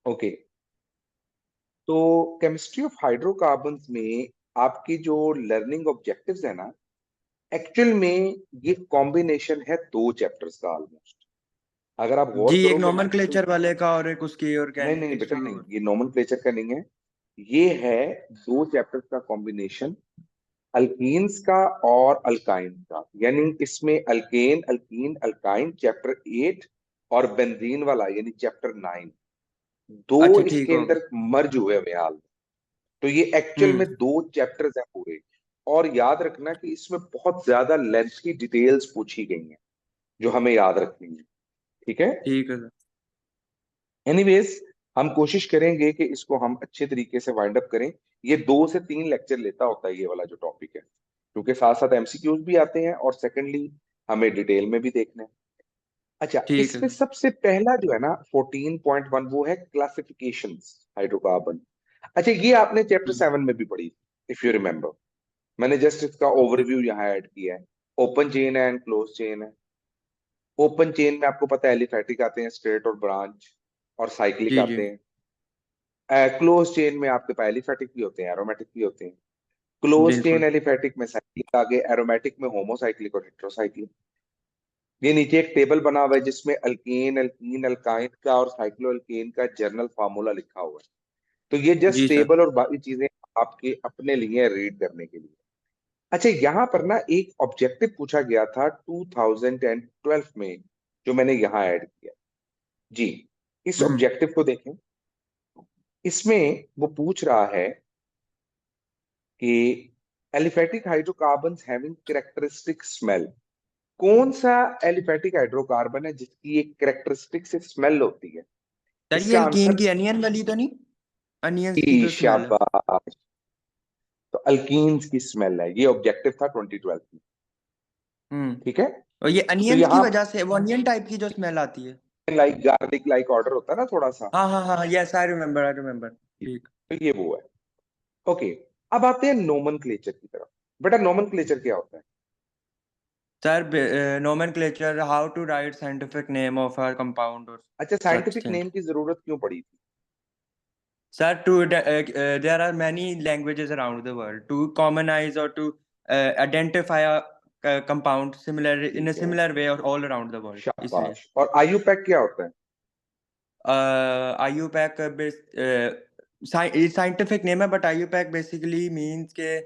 Okay, तो chemistry of hydrocarbons में आपकी जो लर्निंग ऑब्जेक्टिव्स है ना, एक्चुअल में ये कॉम्बिनेशन है दो चैप्टर्स का ऑलमोस्ट। अगर आप जी, गौर एक करोगे ना तो नोमेनक्लेचर वाले का और एक उसकी नहीं नहीं नहीं ऑर्गेनिक्स बेटा, की नहीं, और। ये नोमेनक्लेचर का नहीं है। ये है दो चैप्टर्स का कॉम्बिनेशन, अल्कीन्स का और अल्काइन का। यानी इसमें अल्केन अल्कीन अल्काइन चैप्टर 8 और बेंजीन वाला यानी चैप्टर 9, दो अच्छा, ठीक इसके हो गया। अंदर मर्ज हुए हुए हाल में। तो ये एक्चुअल हम्म। में दो चैप्टर्स हैं पूरे। और याद रखना कि इसमें बहुत ज्यादा लेंथ की डिटेल्स पूछी गई हैं जो हमें याद रखनी है। ठीक है। ठीक है सर। एनीवेज, हम कोशिश करेंगे कि इसको हम अच्छे तरीके से वाइंड अप करें। ये 2 से 3 लेक्चर लेता होता है ये वाला जो टॉपिक है, क्योंकि साथ साथ एमसीक्यूज भी आते हैं और सेकेंडली हमें डिटेल में भी देखना है। अच्छा, ठीक है इसमें सर। सबसे पहला जो है ना 14.1 वो है क्लासिफिकेशंस हाइड्रोकार्बन। अच्छा, ये आपने चैप्टर ठीक 7 में भी पढ़ी, इफ यू रिमेम्बर। मैंने जस्ट इसका ओवरव्यू यहाँ ऐड किया है। ओपन चेन है एंड क्लोज चेन है। ओपन चेन में आपको पता है एलिफैटिक आते हैं, स्ट्रेट और ब्रांच, और साइक्लिक जी जी। आते हैं। क्लोज चेन में आपके पास एलिफैटिक भी होते हैं, एरोमेटिक भी होते हैं। क्लोज चेन बिल्कुल। एलिफैटिक में साइक्लिक आगे, एरोमेटिक में होमोसाइक्लिक और हेट्रोसाइक्लिक। ये नीचे एक टेबल बना हुआ है जिसमें अल्केन अल्कीन अल्काइन का और साइक्लो अल्केन का जर्नल फार्मूला लिखा हुआ है। तो ये जी जस्ट सर। टेबल और बाकी चीजें आपके अपने लिए रीड करने के लिए। अच्छा, यहाँ पर ना एक ऑब्जेक्टिव पूछा गया था 2012 में, जो मैंने यहाँ ऐड किया जी। इस हम्म। ऑब्जेक्टिव को देखें। इसमें वो पूछ रहा है कि aliphatic hydrocarbons having characteristic smell. कौन सा एलिफेटिक हाइड्रोकार्बन है जिसकी एक कैरेक्टरिस्टिक से स्मेल होती है? सर, ये इसका अल्कीन आंसर की अनियन वाली तो नहीं? अनियंस की ई जो स्मेल है। शाबाश। तो अल्कीन्स की स्मेल है, ये ऑब्जेक्टिव था 2012 में। हम्म। ठीक है। और ये तो अनियंस की यहाँ वजह से वो अनियन टाइप की जो स्मेल आती है। लाइक गार्लिक लाइक ऑर्डर होता है ना थोड़ा सा। हाँ हाँ हाँ, yes, I remember, I remember. ठीक। तो ये वो है। ओके, अब आते हैं नोमेनक्लेचर की तरफ। बेटा, नोमेनक्लेचर क्या होता है? Sir, nomenclature, how to write scientific name of a compound or अच्छा, such साइंटिफिक thing. नेम की जरूरत क्यों पड़ी थी? Sir, there are many languages around the world. To commonize or to identify a compound similar in a ठीक है, similar way or all around the world. इसलिए शाबाश। और आईयूपैक क्या होता है? IUPAC scientific name है, but IUPAC basically means के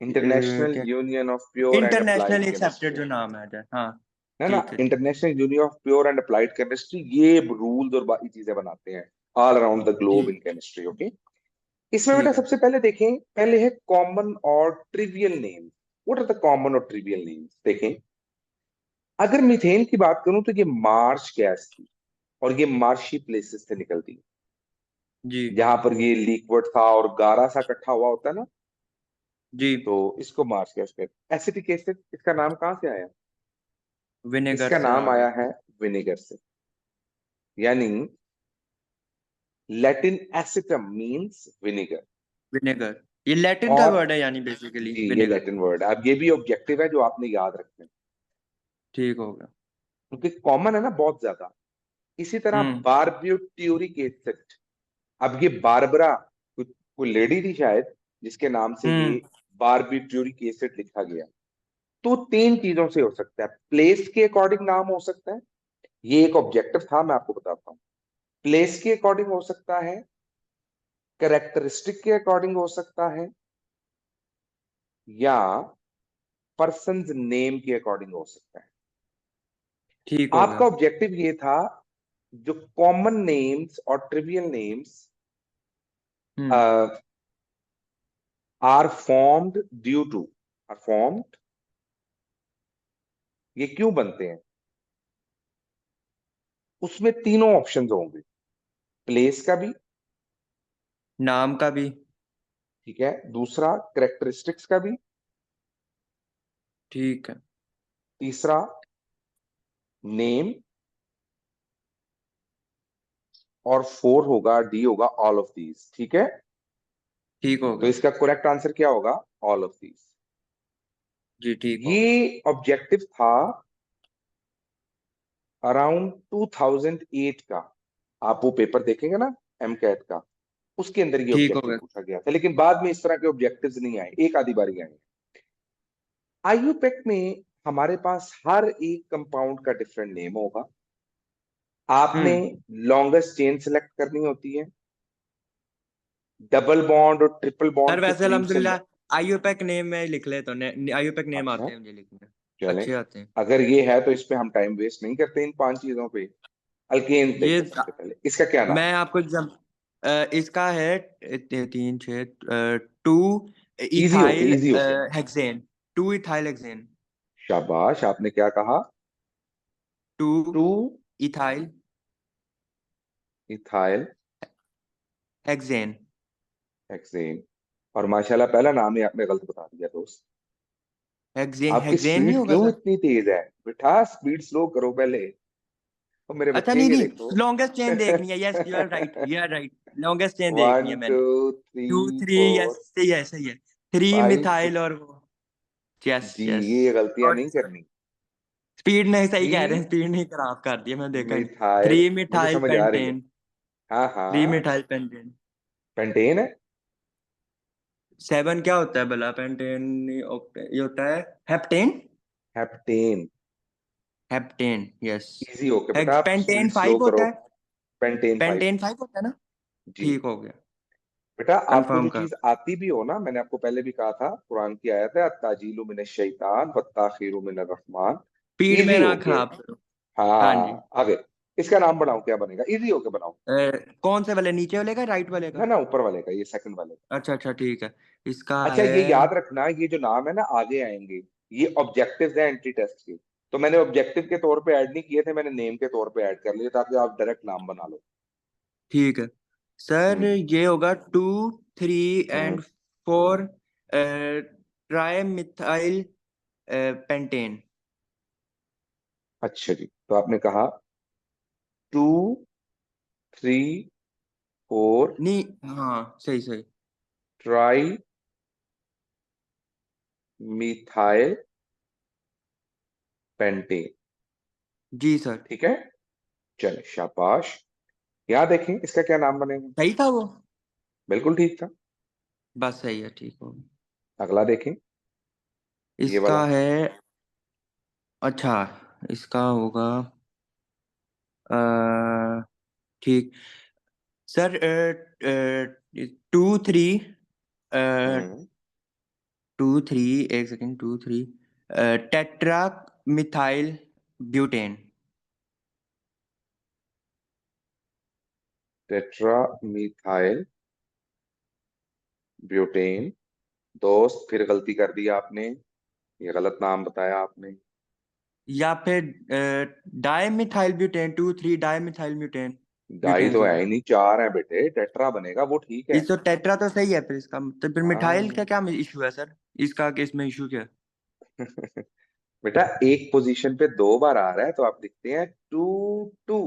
international union of pure and international applied accepted chemistry. जो नाम है। हाँ। है ना, ठीक है ठीक। International union of pure and applied chemistry. ये रूल्स और बाकी चीजें बनाते हैं ऑल अराउंड द ग्लोब इन ठीक। केमिस्ट्री। ओके। इसमें बेटा ठीक है। सबसे पहले देखें, पहले है कॉमन और trivial name. What are the common और ट्रिवियल नेम्स? देखें, अगर मीथेन की बात करूं तो ये मार्श गैस थी, और ये मार्शी प्लेसेस से निकलती है, जी जहां पर ये लिक्विड था और गारा सा इकट्ठा हुआ होता है ना। जी। तो इसको मार्श गैस कहते हैं। एसिटिक एसिड, इसका नाम कहाँ से आया? विनेगर इसका से नाम आ आया गया। है विनेगर से। यानी लैटिन एसिटम मींस विनेगर। विनेगर, ये लैटिन का और वर्ड है यानी बेसिकली जी, ये विनेगर। लैटिन वर्ड है। अब ये भी ऑब्जेक्टिव है जो आपने याद रखना है, ठीक हो गया। क्योंकि कॉमन है ना बहुत ज्यादा। इसी तरह हम्म बारब्यूट्यूरिक एसिड। अब ये बारबरा, कोई लेडी थी शायद जिसके नाम से ये हम्म। बारब्यूट्यूरिक एसिड लिखा गया। तो 3 चीजों से हो सकता है। प्लेस के अकॉर्डिंग नाम हो सकता है, ये एक ऑब्जेक्टिव था, मैं आपको बताता हूँ। प्लेस के अकॉर्डिंग हो सकता है, करेक्टरिस्टिक के अकॉर्डिंग हो सकता है, या पर्सन नेम के अकॉर्डिंग हो सकता है। ठीक हो आपका गया। ऑब्जेक्टिव ये था, जो कॉमन नेम्स और trivial names hmm. Are formed due to, are formed, ये क्यों बनते हैं? उसमें तीनों ऑप्शंस होंगे, प्लेस का भी, नाम का भी। ठीक है, दूसरा करेक्टरिस्टिक्स का भी, ठीक है। तीसरा नेम, और फोर होगा, डी होगा ऑल ऑफ दीज। ठीक है। ठीक हो तो गया। इसका करेक्ट आंसर क्या होगा? All of these. जी, ठीक हो गया। ये ऑब्जेक्टिव था अराउंड 2008 का। आप वो पेपर देखेंगे ना, एमकैट का, उसके अंदर ये ठीक हो ऑब्जेक्टिव गया। पूछा गया था, लेकिन बाद में इस तरह के ऑब्जेक्टिव्स नहीं आए, एक आधी बारी आए। आईयूपैक में हमारे पास हर एक कंपाउंड का डिफरेंट नेम होगा। आपने हम्म। लॉन्गेस्ट चेन सेलेक्ट करनी होती है, डबल बॉन्ड और ट्रिपल सर बॉन्ड के वैसे करीब से अल्हम्दुलिल्लाह आईयूपैक नेम में लिख ले तो आईयूपैक नेम अच्छा, आते हैं मुझे लिखने, चलें, अच्छे आते हैं। अगर ये है तो इस पे हम टाइम वेस्ट नहीं करते इन 5 चीजों पे। अल्केन ये देखते हैं सबसे पहले, इसका क्या नाम? मैं आपको जब इसका है 3 6 टू इजी होके, इथाइल इजी होके। हेक्सेन, 2 इथाइल हेक्सेन, शाबाश, आपने क्या कहा? Two two ethyl ethyl hexane. Hexane. और माशाल्लाह पहला नाम ही आपने गलत बता दिया दोस्त। हेक्सेन आपकी हेक्सेन नहीं स्पीड होगा क्यों सर? इतनी तेज है बेटा? स्पीड स्लो करो पहले, और मेरे अच्छा बच्चे नहीं ये नहीं, देखो। लॉन्गेस्ट चेन देखनी है, yes you are right, you are right, longest chain देखनी वन है टू मैंने। थ्री 2 3, यस फोर सही है सही है, 3 मिथाइल 5 6। और वो, यस जी, यस। ये गलतियां सॉरी नहीं सर, करनी। स्पीड नहीं, सही थ्री कह रहे हैं, स्पीड नहीं खराब कर दिया, मैंने देखा ही नहीं। मिथाइल, थ्री मुझे मिथाइल समझ आ रही है। पेंटेन, हाँ थ्री हाँ, मिथाइल पेंटेन। पेंटेन है। 7 क्या होता है भला? पेंटेन ये होता है heptane. Heptane. Heptane, yes. Easy होके बेटा, आप पेंटेन स्पीड स्लो 5 करो। होता है। पेंटेन 5। पेंटेन 5 होता है ना? जी ठीक हो गया, बेटा, आपको कंफर्म जो कर। चीज आती भी हो ना, मैंने आपको पहले भी कहा था, कुरान की आयत है, अत्ताजीलु मिनश शैतान वत्ताखिरु मिनर रहमान। स्पीड में इजी ना होके। खराब करो। हाँ जी। हाँ, आगे। इसका नाम बनाओ, क्या बनेगा? इजी होके बनाओ। कौन से वाले, नीचे वाले का राइट वाले ना का? ना, ऊपर वाले का, ये सेकंड वाले का। अच्छा अच्छा ठीक है, इसका अच्छा, है। ये याद रखना, ये जो नाम है ना आगे आएंगे, ये ऑब्जेक्टिव्स हैं एंट्री टेस्ट के। तो मैंने ऑब्जेक्टिव के तौर पे ऐड नहीं किए थे, मैंने नेम के तौर पे ऐड कर लिए ताकि आप डायरेक्ट नाम बना लो। ठीक है सर, हम्म ये होगा 2 3 and 4 ट्राई मिथाइल पेंटेन। अच्छा जी, तो आपने कहा 2 3 4 नहीं, हाँ सही सही। Trimethyl pentane. जी सर। ठीक है, चले, शाबाश। यहाँ देखें इसका क्या नाम बनेगा। सही था वो? बिल्कुल ठीक था। बस सही है, ठीक हो गया। अगला देखें, ये वाला। इसका है, अच्छा, इसका होगा ठीक सर, 2 3 हम्म 2 3, एक second, 2 3 tetra methyl butane. Tetra methyl butane. दोस्त, फिर गलती कर दी आपने, ये गलत नाम बताया आपने। या फिर di methyl butane, 2 3 di methyl butane, di butane तो है सॉरी। ही नहीं, 4 है बेटे, टेट्रा बनेगा, वो ठीक है। इस तो टेट्रा तो सही है, फिर इसका तो फिर मिथाइल का हाँ। क्या इशू है सर? इसका केस में इशू क्या है? बेटा, एक पोजीशन पे 2 बार आ रहा है, तो आप लिखते हैं 2 2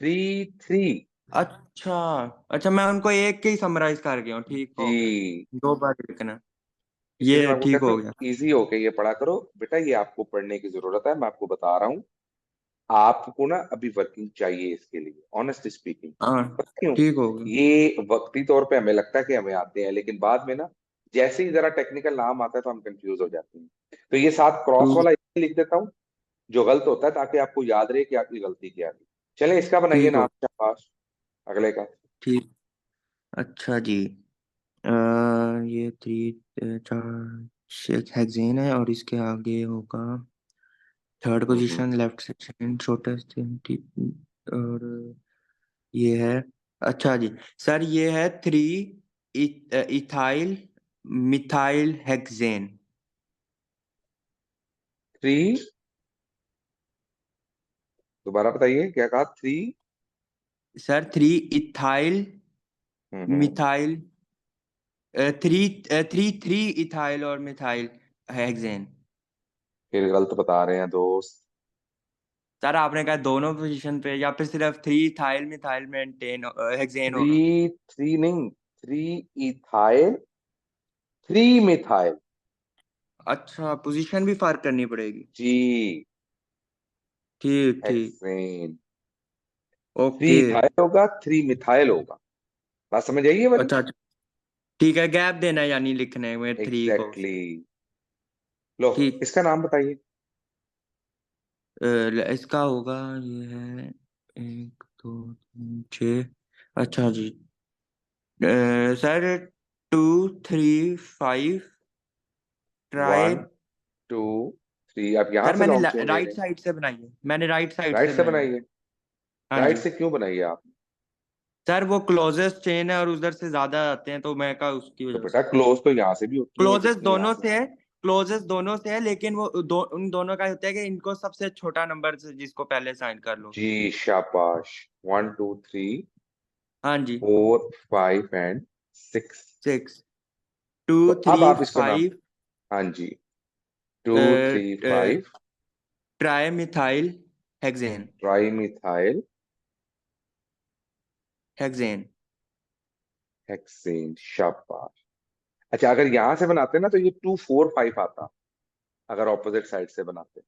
3 3। अच्छा अच्छा, मैं उनको एक के ही समराइज कर गया हूँ, ठीक हो गया। जी, 2 बार लिखना, इसीलिए मैं ये आपको ठीक कहता हो हूँ गया। इजी होके ये पढ़ा करो बेटा, ये आपको पढ़ने की जरूरत है, मैं आपको बता रहा हूँ। आपको ना अभी वर्किंग चाहिए इसके लिए, ऑनेस्ट स्पीकिंग। हाँ क्यों? ठीक हो गया। ये वक्ती तौर पे हमें लगता है कि हमें आते हैं, लेकिन बाद में ना जैसे ही जरा टेक्निकल नाम आता है तो हम कंफ्यूज हो जाते हैं। तो ये साथ क्रॉस टू वाला इसलिए लिख देता हूँ जो गलत होता है, ताकि आपको याद रहे कि आपकी गलती क्या थी। चले, इसका बनाइए ठीक नाम, हो, शाबाश। अगले का। ठीक, अच्छा जी। अ, ये 4 6 हेक्सेन है, और इसके आगे होगा थर्ड हम्म पोजीशन, लेफ्ट सेक्शन, शॉर्टेस्ट, और ये है, अच्छा जी सर, ये है 3 इथाइल मिथाइल हेक्सेन। 3, दोबारा बताइए क्या कहा? 3। सर 3 इथाइल हम्म। मिथाइल, 3 3 इथाइल और मिथाइल हेक्सेन। फिर गलत बता रहे हैं दोस्त। सर आपने कहा दोनों पोजीशन पे, या फिर सिर्फ 3 इथाइल मिथाइल मेंटेन हेक्सेन होगा? 3 3 नहीं, 3 इथाइल 3 मिथाइल। अच्छा, पोजीशन भी फर्क करनी पड़ेगी। जी, ठीक ठीक। हेक्सेन। Three okay. इथाइल होगा, थ्री मिथाइल होगा। बात समझ आइए वाली? अच्छा अच्छा, ठीक है, गैप देना है यानी लिखने में 3 को। एग्जैक्टली। लो, ठीक। इसका नाम बताइए। इसका होगा, ये है 1 2 3 6। अच्छा जी। Sir 2 3 5 try. 1 2 3, आप यहां सर से मैंने लॉन्ग चेन ले राइट रहे हैं? साइड से बनाई है, मैंने राइट साइड राइट से से बनाई है। बनाइए। हाँ राइट जी। से क्यों बनाइए आप? सर वो क्लोजेस्ट चेन है और उधर से ज्यादा आते हैं, तो मैं कहा उसकी तो वजह बेटा से। क्लोज तो यहाँ से भी होती है क्लोजेस्ट जितनी यहाँ दोनों से। से है, क्लोजेस्ट दोनों से है, लेकिन वो उन दोनों का होता है कि इनको सबसे छोटा नंबर से जिसको पहले साइन कर लो। जी शाबाश। हाँ जी। 1 2 3 4 5 एंड 6। 6 टू तो अब थ्री आप इसको नाम। फाइव हाँ जी। 2 3 5। Tri methyl hexane. Tri methyl hexane. Hexane, शाबाश। अच्छा, अगर यहां से बनाते ना तो ये 2 4 5 आता, अगर ऑपोजिट साइड से बनाते।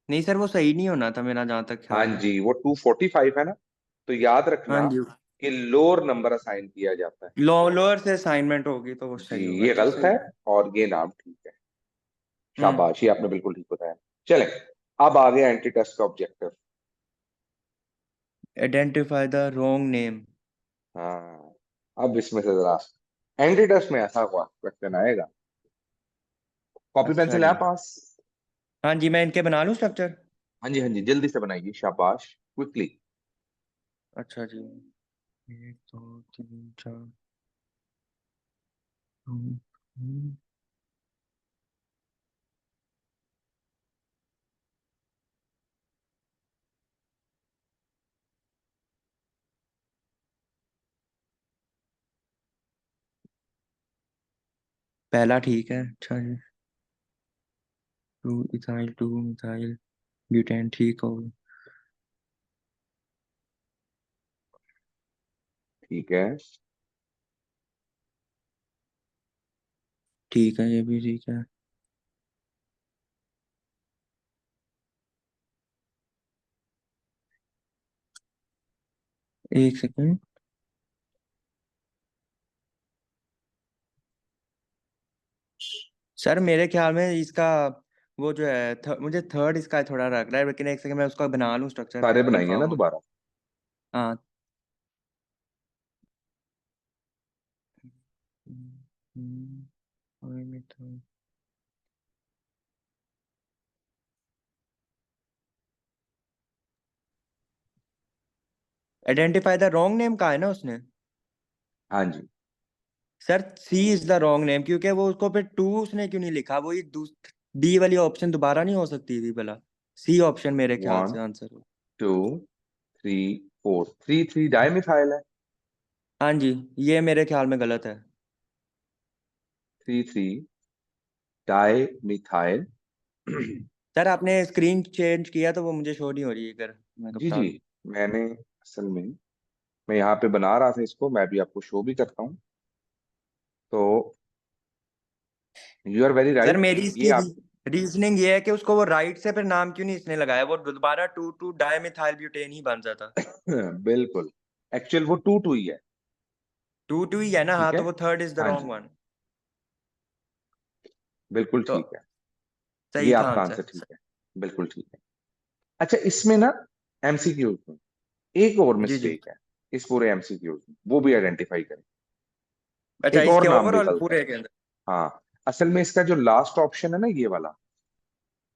नहीं सर, वो सही नहीं होना था मेरा जहां तक हाँ ख्याल है। जी, वो 245 है ना। तो याद हाँ रखना जी। कि लोअर नंबर असाइन किया जाता है। लोअर से असाइनमेंट होगी तो वो जी, सही होगा ये जी, गलत सही। है और ये नाम ठीक है। हम्म। शाबाश, ये आपने बिल्कुल ठीक बताया। चले, अब आ गया एंटी टेस्ट का objective. Identify the wrong name. हाँ, अब इसमें से जरा एंटी टेस्ट में ऐसा हुआ क्वेश्चन आएगा। कॉपी अच्छा पेंसिल है जी। आप पास? हाँ जी, मैं इनके बना लूँ स्ट्रक्चर। हाँ जी, हाँ जी, जल्दी से बनाइए, शाबाश, क्विकली। अच्छा जी। 1 2 3 4। हम्म, हम्म। पहला ठीक है, अच्छा जी। 2 इथाइल 2 मिथाइल ब्यूटेन, ठीक हो गया। ठीक है। ठीक है, ये भी ठीक है। एक सेकंड। सर मेरे ख्याल में इसका वो जो है मुझे थर्ड इसका थोड़ा लग रहा है, लेकिन एक सेकंड मैं उसका बना लूँ स्ट्रक्चर, फिर सारे बनाइए ना कंफर्म हो। दोबारा। हाँ। आइडेंटिफाई द रॉन्ग नेम का है ना उसने। हाँ जी। Sir C is the wrong name, क्योंकि वो उसको फिर टू उसने क्यों नहीं लिखा, वो ये डी वाली ऑप्शन दोबारा नहीं हो सकती थी भला। सी ऑप्शन मेरे ख्याल वन से आंसर हो। 2 3 4, 3 3 डाई मिथाइल है। हाँ जी, ये मेरे ख्याल में गलत है। 3 3 डाई मिथाइल। सर आपने स्क्रीन चेंज किया तो वो मुझे शो नहीं हो रही है, अगर मैं तो जी बता जी, दूं। मैंने असल में, मैं यहाँ पे बना रहा था इसको, मैं भी आपको शो भी करता हूँ। तो you are very sir right. मेरी ये इसकी आप रीजनिंग ये है कि उसको वो राइट से फिर नाम क्यों नहीं इसने लगाया, वो दोबारा 2 2 डाई मिथाइल ब्यूटेन ही बन जाता। बिल्कुल, एक्चुअल वो 2 2 ही है। 2 2 ही है ना, हाँ, ठीक है। तो वो थर्ड इज द हाँ रॉन्ग जी, वन। बिल्कुल तो ठीक है। ये सही था आपका आंसर आंसर। ठीक है, बिल्कुल ठीक है। अच्छा, इसमें ना एमसीक्यूज में एक और जी जी। मिस्टेक है। इस पूरे एमसीक्यूज में वो भी आइडेंटिफाई करें। अच्छा, एक और इसके नाम भी ओवरऑल गलत है। पूरे के अंदर। हाँ, असल में इसका जो लास्ट ऑप्शन है ना, ये वाला,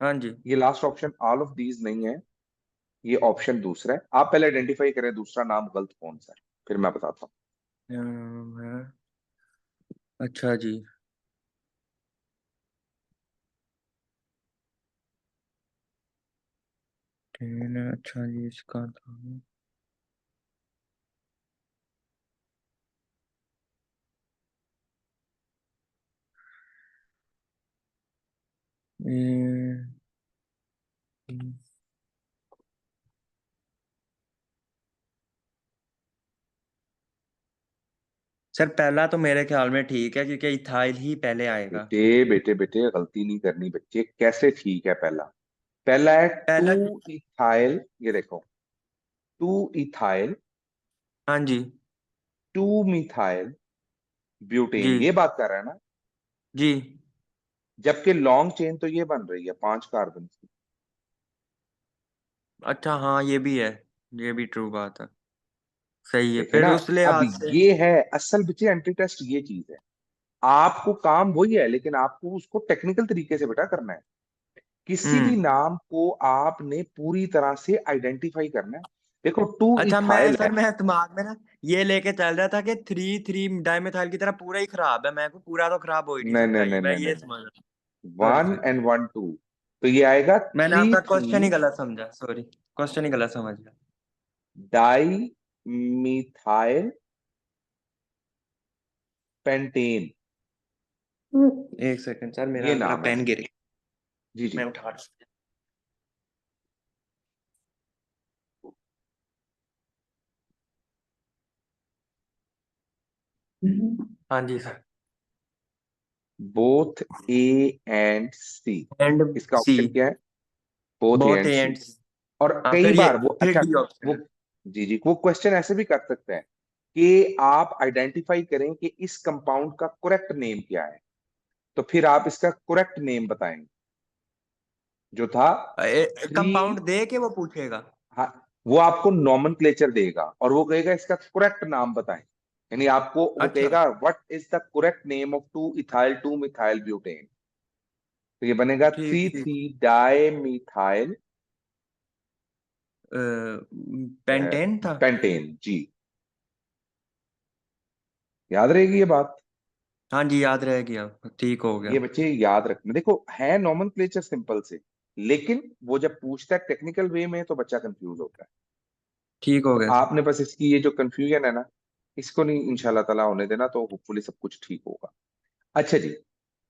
हाँ जी। ये last option all of these नहीं है। ये ऑप्शन दूसरा है। आप पहले आइडेंटिफाई करें दूसरा नाम गलत कौन सा है, फिर मैं बताता हूँ। है। अच्छा जी। अच्छा जी, इसका था ये। सर पहला तो मेरे ख्याल में ठीक है, क्योंकि इथाइल ही पहले आएगा। बेटे बेटे बेटे, गलती नहीं करनी बच्चे, कैसे ठीक है? पहला, पहला है टू पहला। इथाइल। ये देखो, टू इथाइल हाँ जी। टू मिथाइल जी। ब्यूटेन, ये बात कर रहा है ना? जी। जबकि लॉन्ग चेन तो ये बन रही है 5 कार्बन की। अच्छा हाँ, ये भी है, ये भी ट्रू बात है। सही है, देखे फिर ना? उस अब लिहाज से। ये है असल बच्चे एंटी टेस्ट, ये चीज है। आपको काम वही है, लेकिन आपको उसको टेक्निकल तरीके से बेटा करना है। किसी भी हम्म। नाम को आपने पूरी तरह से आइडेंटिफाई करना है। देखो टू अच्छा, इथाइल है। मैं दिमाग में ना ये लेके चल रहा था कि थ्री थ्री डाइमेथाइल की तरह पूरा ही खराब है, मैं को पूरा तो खराब हो ही नहीं नहीं सकता, नहीं ये नहीं मैं नहीं ये नहीं, समझ रहा। Sorry one sorry, and one two, तो ये आएगा मैंने थ्री आपका थ्री क्वेश्चन ही गलत समझा, सॉरी, क्वेश्चन ही गलत समझ गया। डाई मिथाइल पेंटेन, एक सेकंड सर, ये मेरा नाम है पेन इसका। गिर जी गया, जी। मैं उठा रहा हूँ। हाँ जी sir. Both A and C, and इसका सी। ऑप्शन क्या है? Both A both and A C. And. और हाँ, कई फिर ये, बार वो फिर अच्छा, डी ऑप्शन वो, है। जी जी, वो क्वेश्चन ऐसे भी कर सकते हैं कि आप आइडेंटिफाई करें कि इस कंपाउंड का करेक्ट नेम क्या है, तो फिर आप इसका करेक्ट नेम बताएंगे, जो था थ्री। कंपाउंड दे के वो पूछेगा। हाँ, वो आपको नॉमेनक्लेचर देगा और वो कहेगा इसका करेक्ट नाम बताएं। यानी आपको वो अच्छा। कहेगा what is the correct name of two ethyl two methyl butane, तो ये बनेगा ठीक थ्री ठीक। थ्री डाई मिथाइल पेंटेन था। पेंटेन जी। याद रहेगी ये बात? हाँ जी, याद रह गया, ठीक हो गया। ये बच्चे याद रखना, देखो है नॉमेनक्लेचर सिंपल से, लेकिन वो जब पूछता है टेक्निकल वे में तो बच्चा कंफ्यूज होता है। ठीक हो तो गया सर। आपने बस इसकी ये जो कंफ्यूजन है ना, इसको नहीं इंशाल्लाह ताला होने देना, तो होपफुली सब कुछ ठीक होगा। अच्छा जी,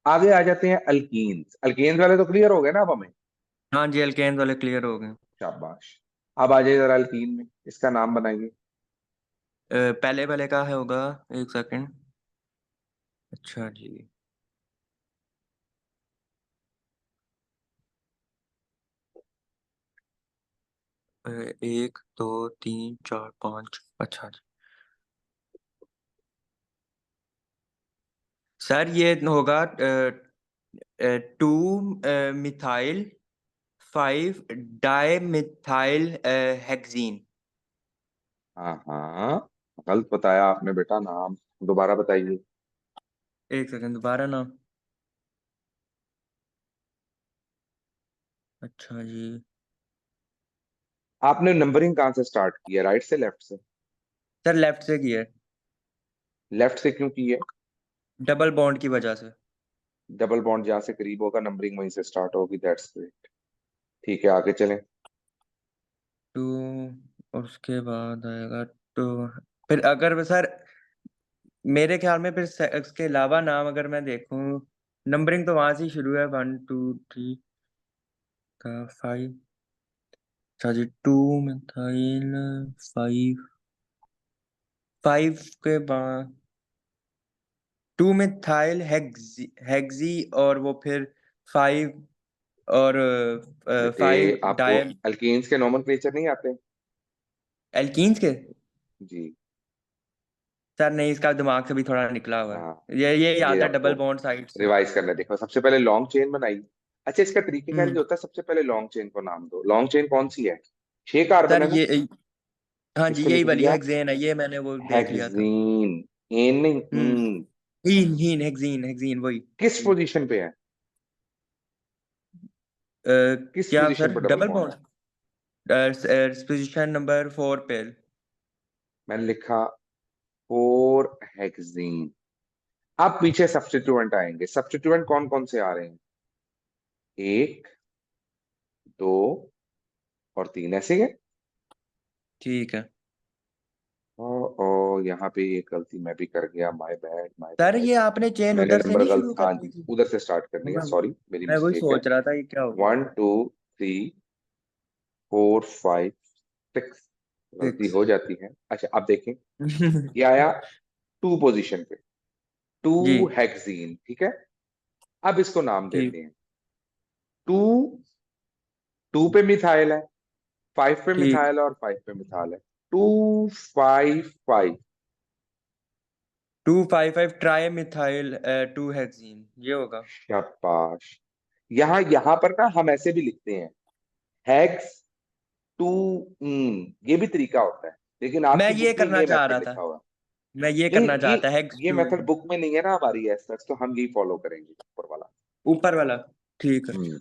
आगे आ जाते हैं अल्कीन्स। अल्केन्स वाले तो क्लियर हो गए ना अब हमें? हाँ जी, एल्केन वाले क्लियर हो गए। शाबाश। अब आ जाइए जरा अल्कीन में, इसका नाम बनाइए। पहले वाले का है होगा, एक सेकंड। अच्छा जी। एक दो तीन चार पाँच, अच्छा जी। सर ये होगा two methyl five di methyl hexene. हाँ हाँ, गलत बताया आपने बेटा, नाम दोबारा बताइए। एक सेकंड, दोबारा ना। अच्छा जी। आपने नंबरिंग कहाँ से स्टार्ट किया, राइट से लेफ्ट से? सर लेफ्ट से किया, लेफ्ट से क्यों की है? डबल बॉन्ड की वजह से। डबल बॉन्ड जहाँ से करीब होगा नंबरिंग वहीं से स्टार्ट होगी, दैट्स ग्रेट। ठीक है, आगे चलें। टू, और उसके बाद आएगा टू। फिर अगर सर मेरे ख्याल में फिर इसके अलावा नाम अगर मैं देखूं, नंबरिंग तो वहां से ही शुरू है, वन टू थ्री का फाइव। अच्छा जी, टू मिथाइल फाइव, फाइव के बाद टू मिथाइल हेक्सी, हेक्सी, और वो फिर फाइव, और बेटे, फाइव आपको डाई अल्केन्स के नोमेनक्लेचर नहीं आते? एल्कीन्स के। जी। सर नहीं, इसका दिमाग से भी थोड़ा निकला हुआ हाँ, है, ये ये याद है आपको डबल बॉन्ड साइड से। रिवाइज करना है। देखो सबसे पहले लॉन्ग चेन बनाई। अच्छा, इसका तरीकेकार ये हम्म। होता है, सबसे पहले लॉन्ग चेन को नाम दो। लॉन्ग चेन कौन सी है? 6 कार्बन सर है ना? ये, हाँ जी, इसको यही लिख वाली दिया हेक्सेन है, ये मैंने वो देख लिया था। हेक्जीन, एन नहीं हम्म। हीन। हीन हीन हेक्सीन, हेक्सीन वही। किस पोजीशन पे है? अ, किस क्या पोजीशन सर, पर डबल डबल बॉन्ड है? बॉन्ड पोजीशन नंबर फोर पे। मैंने लिखा फोर हेक्जीन। अब पीछे सब्स्टिट्यूएंट आएंगे। सब्स्टिट्यूएंट कौन कौन से आ रहे हैं? एक, दो और तीन, ऐसे है। ठीक है। ओ, ओ यहाँ पे एक गलती मैं भी कर गया, my bad my sir bad. ये आपने चेन मैंने उधर से नंबर नहीं गलत, शुरू हाँ करनी जी, थी। उधर से स्टार्ट करनी है, मैं सॉरी मेरी मैं वही मिस्टेक है। सोच रहा था ये क्या हो गया। 1 2 3 4 5 6, गलती सिक्स। हो जाती है। अच्छा अब देखें, ये आया टू पोजीशन पे, टू जी। हेक्सीन, ठीक है। अब इसको नाम देते ठीक। हैं। टू, टू पे मिथाइल है, 5 पे ठीक। मिथाइल और 5 पे मिथाइल है। 255। 255 ट्राई मिथाइल 2 हेक्सीन, ये होगा। शाबाश। यहाँ पर ना हम ऐसे भी लिखते हैं, हेक्स टू इन, ये भी तरीका होता है, लेकिन मैं आपकी ये बुक में करना ये चाह मेथड रहा था। लिखा हुआ है। मैं ये नहीं, करना चाहता हेक्स ये 2। मेथड बुक में नहीं है ना हमारी, एज सच तो हम यही फॉलो करेंगे ऊपर वाला। ऊपर वाला। ठीक है। हम्म।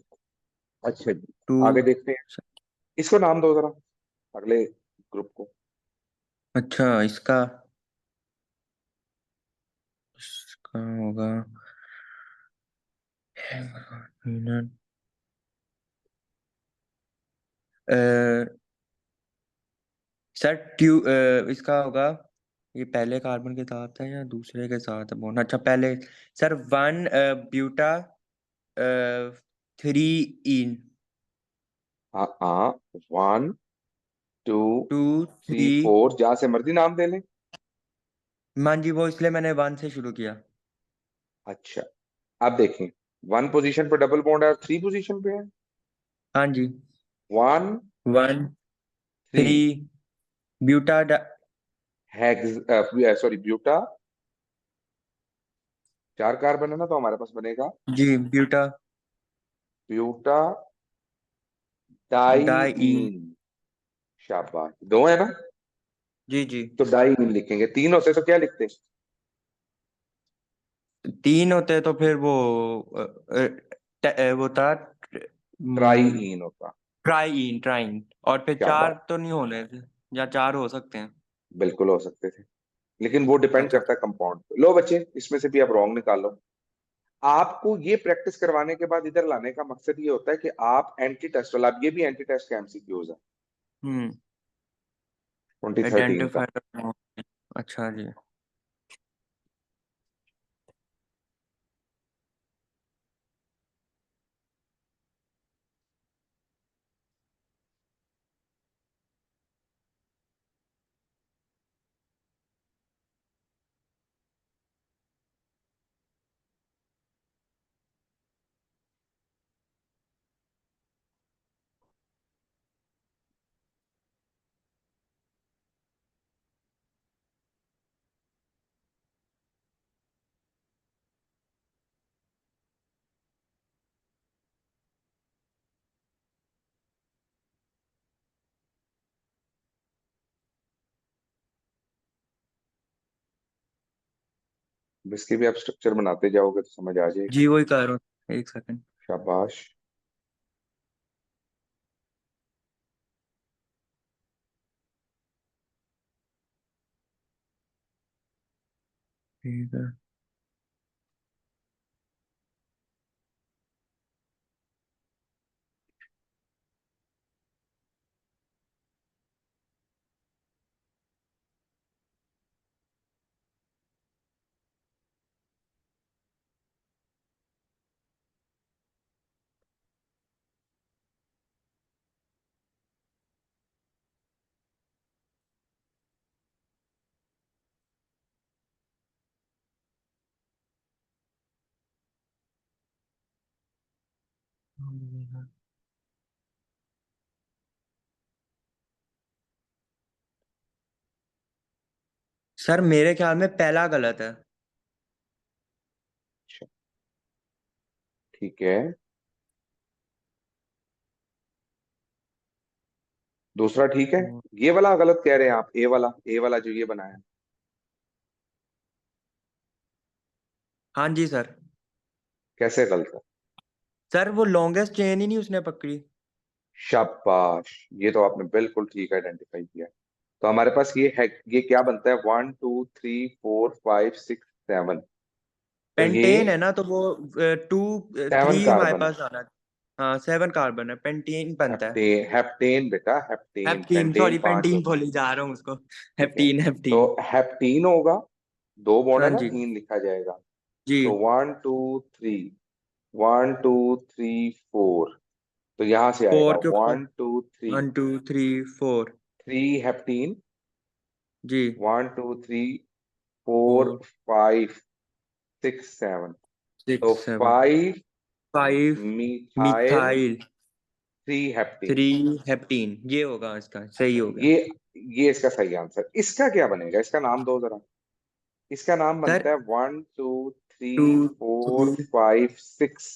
अच्छा जी, टू। आगे देखते हैं। इसको नाम दो जरा, अगले ग्रुप को। अच्छा, इसका होगा सर इसका होगा, ये पहले कार्बन के साथ है या दूसरे के साथ है बॉन्ड? अच्छा पहले। सर 1 ब्यूटा 3 इन। हाँ हाँ, 1 2 2 3 3। 4, जहां से मर्जी नाम दे लें। हाँ जी, वो इसलिए मैंने 1 से शुरू किया। अच्छा, अब देखें, 1 पोजीशन पे डबल बॉन्ड है और 3 पोजीशन पे है। हाँ जी। 1 1 3 3 buta hex, sorry, buta, 4 carbon है ना, तो हमारे पास बनेगा जी ब्यूटा ब्यूटा डाई इन। डाइईन। शाबाश, 2 है ना, जी जी। तो डाइईन लिखेंगे। 3 होते तो क्या लिखते? 3 होते तो फिर वो वो था ट्राइईन होता। ट्राइन ट्राइन। और फिर शाबाश, 4 तो नहीं होने थे, या 4 हो सकते हैं। बिल्कुल हो सकते थे, लेकिन वो डिपेंड अच्छा। करता है कंपाउंड पे। लो बच्चे, इसमें से भी आप रॉन्ग निकाल लो। आपको ये प्रैक्टिस करवाने के बाद इधर लाने का मकसद ये होता है कि आप एंटी टेस्ट वाला, अब ये भी एंटी टेस्ट का एमसीक्यूज है हम्म। 2013 का। आइडेंटिफाई। अच्छा जी। अब इसके भी आप स्ट्रक्चर बनाते जाओगे तो समझ आ जाएगा। जी वही कह रहा हूँ, एक सेकंड। शाबाश। ठीक है। सर मेरे ख्याल में पहला गलत है। अच्छा, ठीक है। दूसरा ठीक है। ये वाला गलत कह रहे हैं आप, ए वाला जो ये बनाया है। हाँ जी सर। कैसे गलत है? सर वो लॉन्गेस्ट चेन ही नहीं उसने पकड़ी। शाबाश, ये तो आपने बिल्कुल ठीक आइडेंटिफाई किया। तो हमारे पास ये है, ये क्या बनता है, 1 2 3 4 5 6 7। तो ये पेंटेन है ना, तो वो 2 7 3 हमारे कार्बन है। पास आना। हाँ 7 कार्बन है, पेंटेन बनता है। हेप्टेन, हेप्टेन बेटा, हेप्टेन। हेप्टीन, पेंटेन सॉरी 5 पेंटीन होता बोली जा रहा हूँ उसको। है, ठीक है। हेप्टीन तो हेप्टीन। हेप्टीन होगा, 2 बॉन्ड है हाँ ना, जी। इन लिखा जाएगा। जी। तो 1 2 3, 1 2 3 4। तो यहां से आएगा 4 के ऊपर। 1 2 3, 1 2 3 4। 3 हेप्टीन, जी। 1 2 3 4 4 5 6 7। 6 तो 7। 5 5 मिथाइल मिथाइल 3 हेप्टेन। 3 हेप्टीन, ये होगा इसका, सही हो गया। ये इसका सही आंसर। इसका क्या बनेगा, इसका नाम दो जरा। इसका नाम सर बनता है 1 2 टू 3 4 3 5 6।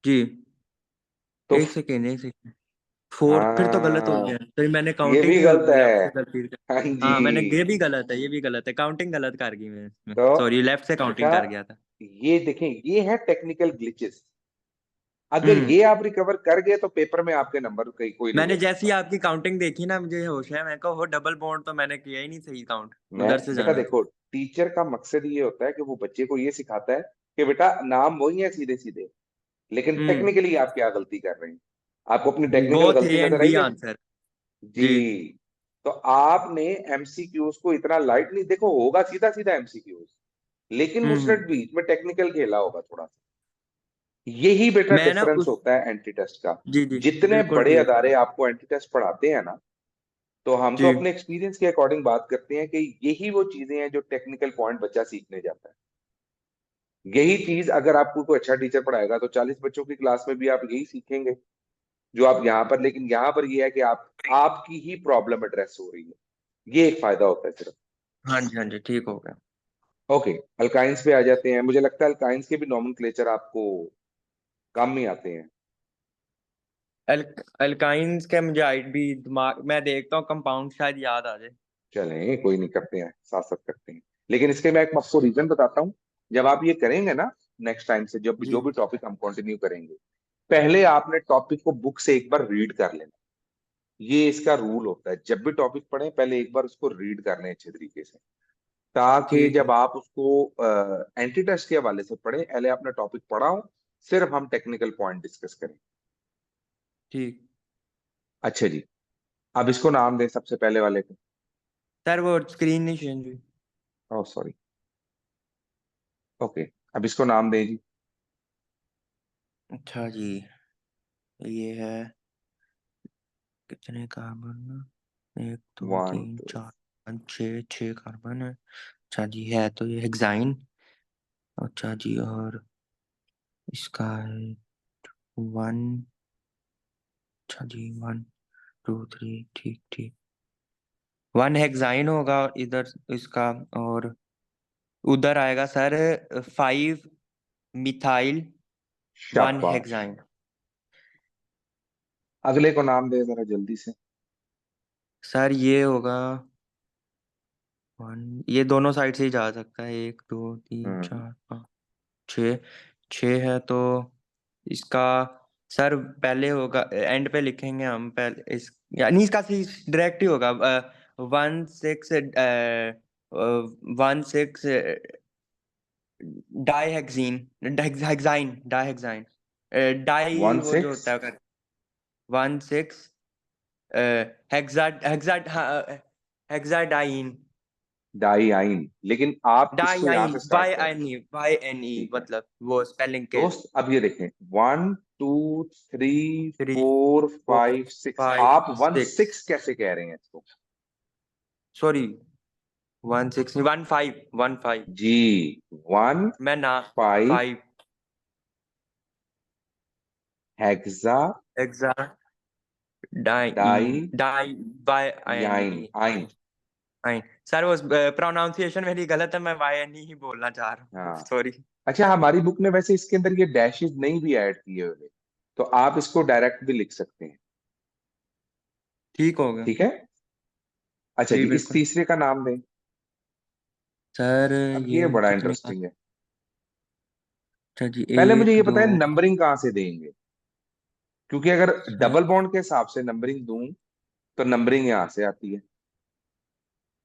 जी, तो 1 सेकेंड 1 सेकेंड। 4 फिर तो गलत हो हाँ, गया, फिर मैंने ये काउंटिंग भी गलत लेफ्ट है। से गलती कर। हाँ जी। हाँ मैंने, ये भी गलत है, ये भी गलत है, काउंटिंग गलत कर गई मैं इसमें, तो सॉरी, लेफ्ट से काउंटिंग बेटा, कर गया था। ये देखें, ये है टेक्निकल ग्लिचेस। अगर हम्म। ये आप रिकवर कर गए तो पेपर में आपके नंबर कोई नहीं ले मैंने जैसी सकता। आपकी काउंटिंग देखी ना, मुझे होश है, मैं कहा वो डबल बॉन्ड तो मैंने किया ही नहीं सही काउंट, मैं उधर से बेटा जाना था। देखो, टीचर का मकसद ये होता है कि वो बच्चे को ये सिखाता है कि बेटा नाम वही है सीधे सीधे, लेकिन हम्म। टेक्निकली आप क्या गलती कर रहे हैं। आपको अपनी टेक्निकल बोथ ए गलती एंड नजर आई बी है। आंसर। जी। जी। तो आपने एमसीक्यूज को इतना लाइट नहीं देखो, होगा सीधा सीधा एमसीक्यूज, लेकिन उसने हम्म। बीच में टेक्निकल खेला होगा थोड़ा सा। यही बेटा मैं ना डिफरेंस उस, होता है एंटी टेस्ट का। जी जी, जितने बिल्कुल बड़े ठीक है। अदारे आपको एंटी टेस्ट पढ़ाते हैं ना, तो हम तो जी अपने एक्सपीरियंस के अकॉर्डिंग बात करते हैं कि यही वो चीजें हैं जो टेक्निकल पॉइंट बच्चा सीखने जाता है। यही चीज अगर आपको कोई अच्छा टीचर पढ़ाएगा तो 40 बच्चों की क्लास में भी आप यही सीखेंगे जो आप यहाँ पर, लेकिन यहाँ पर ये है कि आपकी ही प्रॉब्लम एड्रेस हो रही है। ये एक फायदा होता है सिर्फ। हाँ जी, हाँ जी, ठीक हो गया। ओके, अल्काइंस पे आ जाते हैं। मुझे लगता है अल्काइंस के भी नॉमेनक्लेचर आपको कम ही आते हैं। एल अल्काइंस के मुझे आइड भी दिमाग, मैं देखता हूँ कंपाउंड शायद याद आ जाए। चलें, कोई नहीं, करते हैं, साथ साथ करते हैं। लेकिन इसके मैं एक आपको रीजन बताता हूँ। जब आप ये करेंगे ना, नेक्स्ट टाइम से जब भी जी जो भी टॉपिक हम कंटिन्यू करेंगे, पहले आपने टॉपिक को बुक से एक बार रीड कर लेना। ये इसका रूल होता है, जब भी टॉपिक पढ़े पहले एक बार उसको रीड कर लें अच्छे तरीके से, ताकि ठीक जब है। आप उसको एंटी टेस्ट के हवाले से पढ़े, पहले आपने टॉपिक पढ़ा हो, सिर्फ हम टेक्निकल पॉइंट डिस्कस करें। ठीक। अच्छा जी, अब इसको नाम दें सबसे पहले वाले को। सर वो स्क्रीन नहीं चेंज हुई। Oh sorry. ओके, अब इसको नाम दें जी। अच्छा जी, ये है, कितने कार्बन, 1 2 3 1 2। 4 5 6 कार्बन है। अच्छा जी, है तो ये हेक्साइन। अच्छा जी, और इसका है 1। अच्छा जी, 1 2 3, ठीक ठीक। 1 हेक्साइन होगा इधर इसका, और उधर आएगा सर 5 मिथाइल वन शाबाश। हेक्साइन अगले को नाम दे जरा जल्दी से। सर ये होगा 1, ये दोनों साइड से ही जा सकता है, 1 2 3 4 हम्म 5 6। 6 है तो इसका, सर पहले होगा, एंड पे लिखेंगे हम पहले इस, यानी इसका डायरेक्ट ही होगा 1 6, 1 6 डाईहेक्सीन, हेक्साइन, डाईहेक्साइन, डाई वन वो जो सिक्स होता है 1 6 हेक्सा हेक्सा हेक्साडाइन, डाइआइन, लेकिन आप इसको यहां डाईआइन, से स्टार्ट वाई कर रहे हैं। N E Y N E, ठीक है मतलब वो स्पेलिंग के। दोस्त, अब ये देखें, 3 4 1 2 3 4 5 6, 5 आप वन 6, सिक्स कैसे कह रहे हैं इसको। सॉरी 1 6 1 5 जी, वन मैं ना, five 5 hexa hexa diene, di di, Y N yne E, yne. Yne. Sir वो प्रोनाउंसिएशन मेरी गलत है, मैं वाई एन ई ही बोलना चाह रहा हूँ, हाँ, सॉरी। अच्छा, हमारी बुक में वैसे इसके अंदर ये डैशेस नहीं भी ऐड किए हुए, तो आप इसको डायरेक्ट भी लिख सकते हैं। ठीक हो गया। ठीक है। अच्छा जी जी, इस बिल्कुल। तीसरे का नाम दें। सर अब ये ये बड़ा कितने का, इंटरेस्टिंग है। अच्छा जी, पहले मुझे 1 ये 2, पता है नंबरिंग कहाँ से देंगे, क्योंकि अगर सर डबल बॉन्ड के हिसाब से नंबरिंग दूं तो नंबरिंग यहाँ से आती है,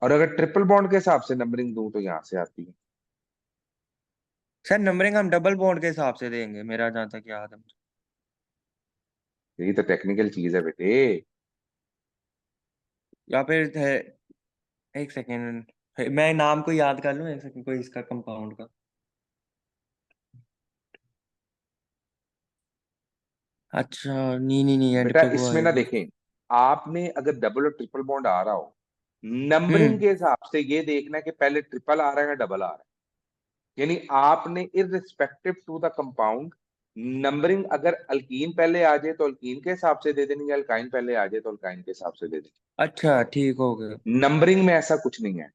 और अगर ट्रिपल बॉन्ड के हिसाब से नंबरिंग दूं तो यहाँ से आती है। सर नंबरिंग हम डबल बॉन्ड के हिसाब से देंगे, मेरा जहाँ तक याद है। यही तो टेक्निकल चीज है बेटे। या फिर है, 1 सेकेंड, मैं नाम को याद कर लूँ 1 सेकेंड, कोई इसका कंपाउंड का। अच्छा, नहीं नहीं नहीं, एंड बेटा पे वो इसमें ना आएगी। देखें, आपने अगर डबल और ट्रिपल बॉन्ड आ रहा हो, नंबरिंग हम्म। के हिसाब से ये देखना है कि पहले ट्रिपल आ रहा है या डबल आ रहा है। यानी आपने irrespective to the compound numbering अगर अल्कीन पहले आ जाए तो अल्कीन के हिसाब से दे देंगे, अल्काइन पहले आ जाए तो अल्काइन के हिसाब से दे देंगे। अच्छा ठीक हो गया। नंबरिंग में ऐसा कुछ नहीं है,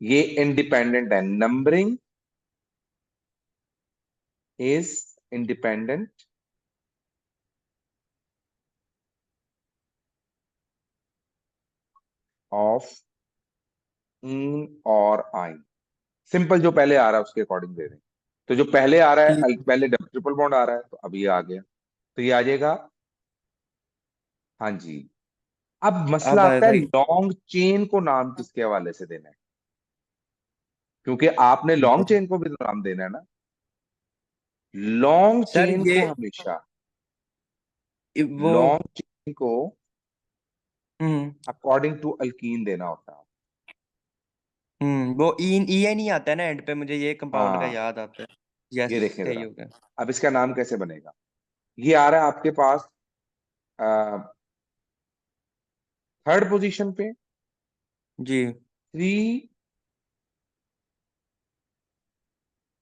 ये इंडिपेंडेंट है। नंबरिंग इज इंडिपेंडेंट ऑफ इन और आइन। सिंपल, जो पहले आ रहा है उसके अकॉर्डिंग दे दें। तो जो पहले आ रहा है ठीक। पहले डबल ट्रिपल बॉन्ड आ रहा है, तो अब ये आ गया, तो ये आ जाएगा। हाँ जी। अब मसला अब आता है आएगा। लॉन्ग चेन को नाम किसके हवाले से देना है, क्योंकि आपने लॉन्ग चेन को भी तो नाम देना है ना। लॉन्ग सर चेन ये को हमेशा, वो लॉन्ग चेन को हम्म अकॉर्डिंग टू अल्कीन देना होता है। वो ई नहीं आता है ना एंड पे, मुझे ये कंपाउंड का हाँ, याद आता है। यस ये देखें सही जरा, हो गया। अब इसका नाम कैसे बनेगा। ये आ रहा है आपके पास थर्ड पोजीशन पे जी। Three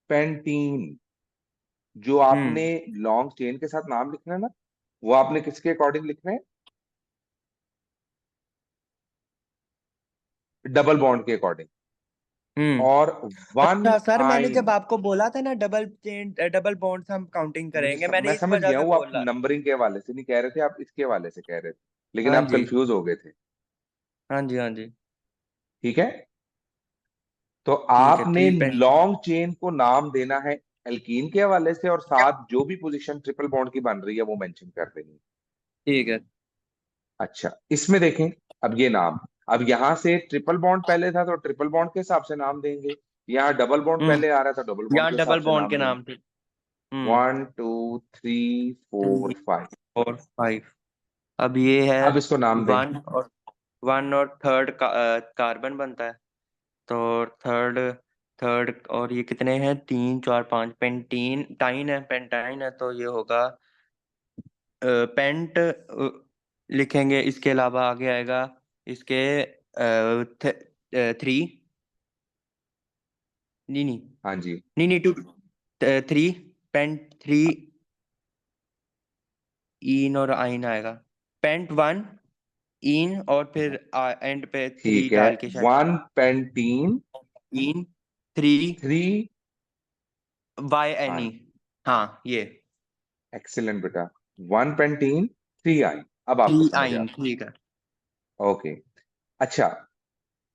pentene. जो आपने हम्म लॉन्ग चेन के साथ नाम लिखना है ना, वो आपने किसके अकॉर्डिंग लिखना है, डबल बॉन्ड के अकॉर्डिंग। हम्म और वन अच्छा सर, मैंने आइन, जब आपको बोला था ना डबल चेन डबल बॉन्ड हम काउंटिंग करेंगे, मैं मैंने इस समझ वजह गया से हूँ, आप बोला। नंबरिंग के हवाले से नहीं कह रहे थे, आप इसके हवाले से कह रहे थे, लेकिन हाँ आप जी। कंफ्यूज हो गए थे। हाँ जी। हाँ जी। ठीक है, तो ठीक है आपने थ्री पे। लॉन्ग चेन को नाम देना है एल्कीन के हवाले से, और साथ जो भी पोजीशन ट्रिपल बॉन्ड की बन रही है वो मेंशन कर देनी है। ठीक है। अच्छा, इसमें देखें, अब ये नाम, अब यहां से ट्रिपल बॉन्ड पहले था तो ट्रिपल बॉन्ड के हिसाब से नाम देंगे, यहाँ डबल बॉन्ड पहले आ रहा था, डबल बॉन्ड यहाँ के हिसाब डबल से बॉन्ड नाम के देंगे। नाम थे। 1 2 3 4 3 5। 4 5। अब ये है अब इसको नाम दें। वन और थर्ड कार्बन बनता है। तो थर्ड थर्ड और ये कितने हैं, 3 4 5 पेंटीन टाइन है, पेंटाइन है, तो ये होगा पेंट लिखेंगे। इसके अलावा आगे आएगा इसके थ्री, नहीं नहीं हाँ जी। नहीं नहीं टू, थ्री पेंट थ्री, इन और आइन आएगा। पेंट वन, इन और फिर एंड पे थ्री ठीक है, डाल के शायद। One pentene in three, three Y N E. आइन। हाँ ये एक्सीलेंट बेटा, वन पेंटीन थ्री आइन। अब आपको थ्री समझ आ आइन ठीक है। ओके। अच्छा,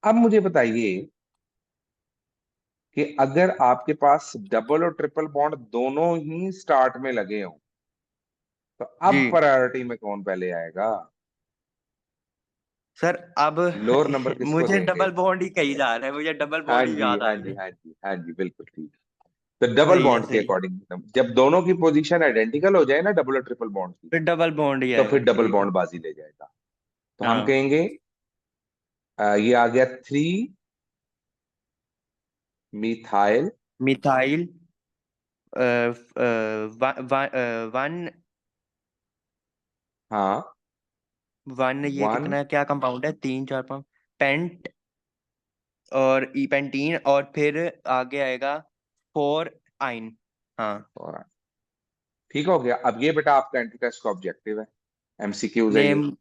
अब मुझे बताइए कि अगर आपके पास डबल और ट्रिपल बॉन्ड दोनों ही स्टार्ट में लगे हों, तो जी अब प्रायोरिटी में कौन पहले आएगा। सर अब लोअर नंबर किसको मुझे देंगे। डबल बॉन्ड ही कही जा रहा है, मुझे डबल हाँ बॉन्ड ही जी, याद आ हाँ रही जी, है। हाँ जी, हाँ जी, बिल्कुल ठीक। तो डबल सही है बॉन्ड के सही। अकॉर्डिंग, जब दोनों की पोजीशन आइडेंटिकल हो जाए ना डबल और ट्रिपल बॉन्ड की, फिर डबल बॉन्ड ही तो आएगा फिर डबल ठीक है। बॉन्ड बाजी ले जाएगा। तो हम हाँ कहेंगे ये आ गया थ्री मिथाइल। मिथाइल वन, हाँ, वन ये वन, कितना है, क्या कंपाउंड है, 3 4 5 पेंट और ई पेंटीन और फिर आगे आएगा फोर आइन। हाँ। और ठीक हो गया। अब ये बेटा आपका एंट्री टेस्ट का ऑब्जेक्टिव है, एमसीक्यूज है ये। Name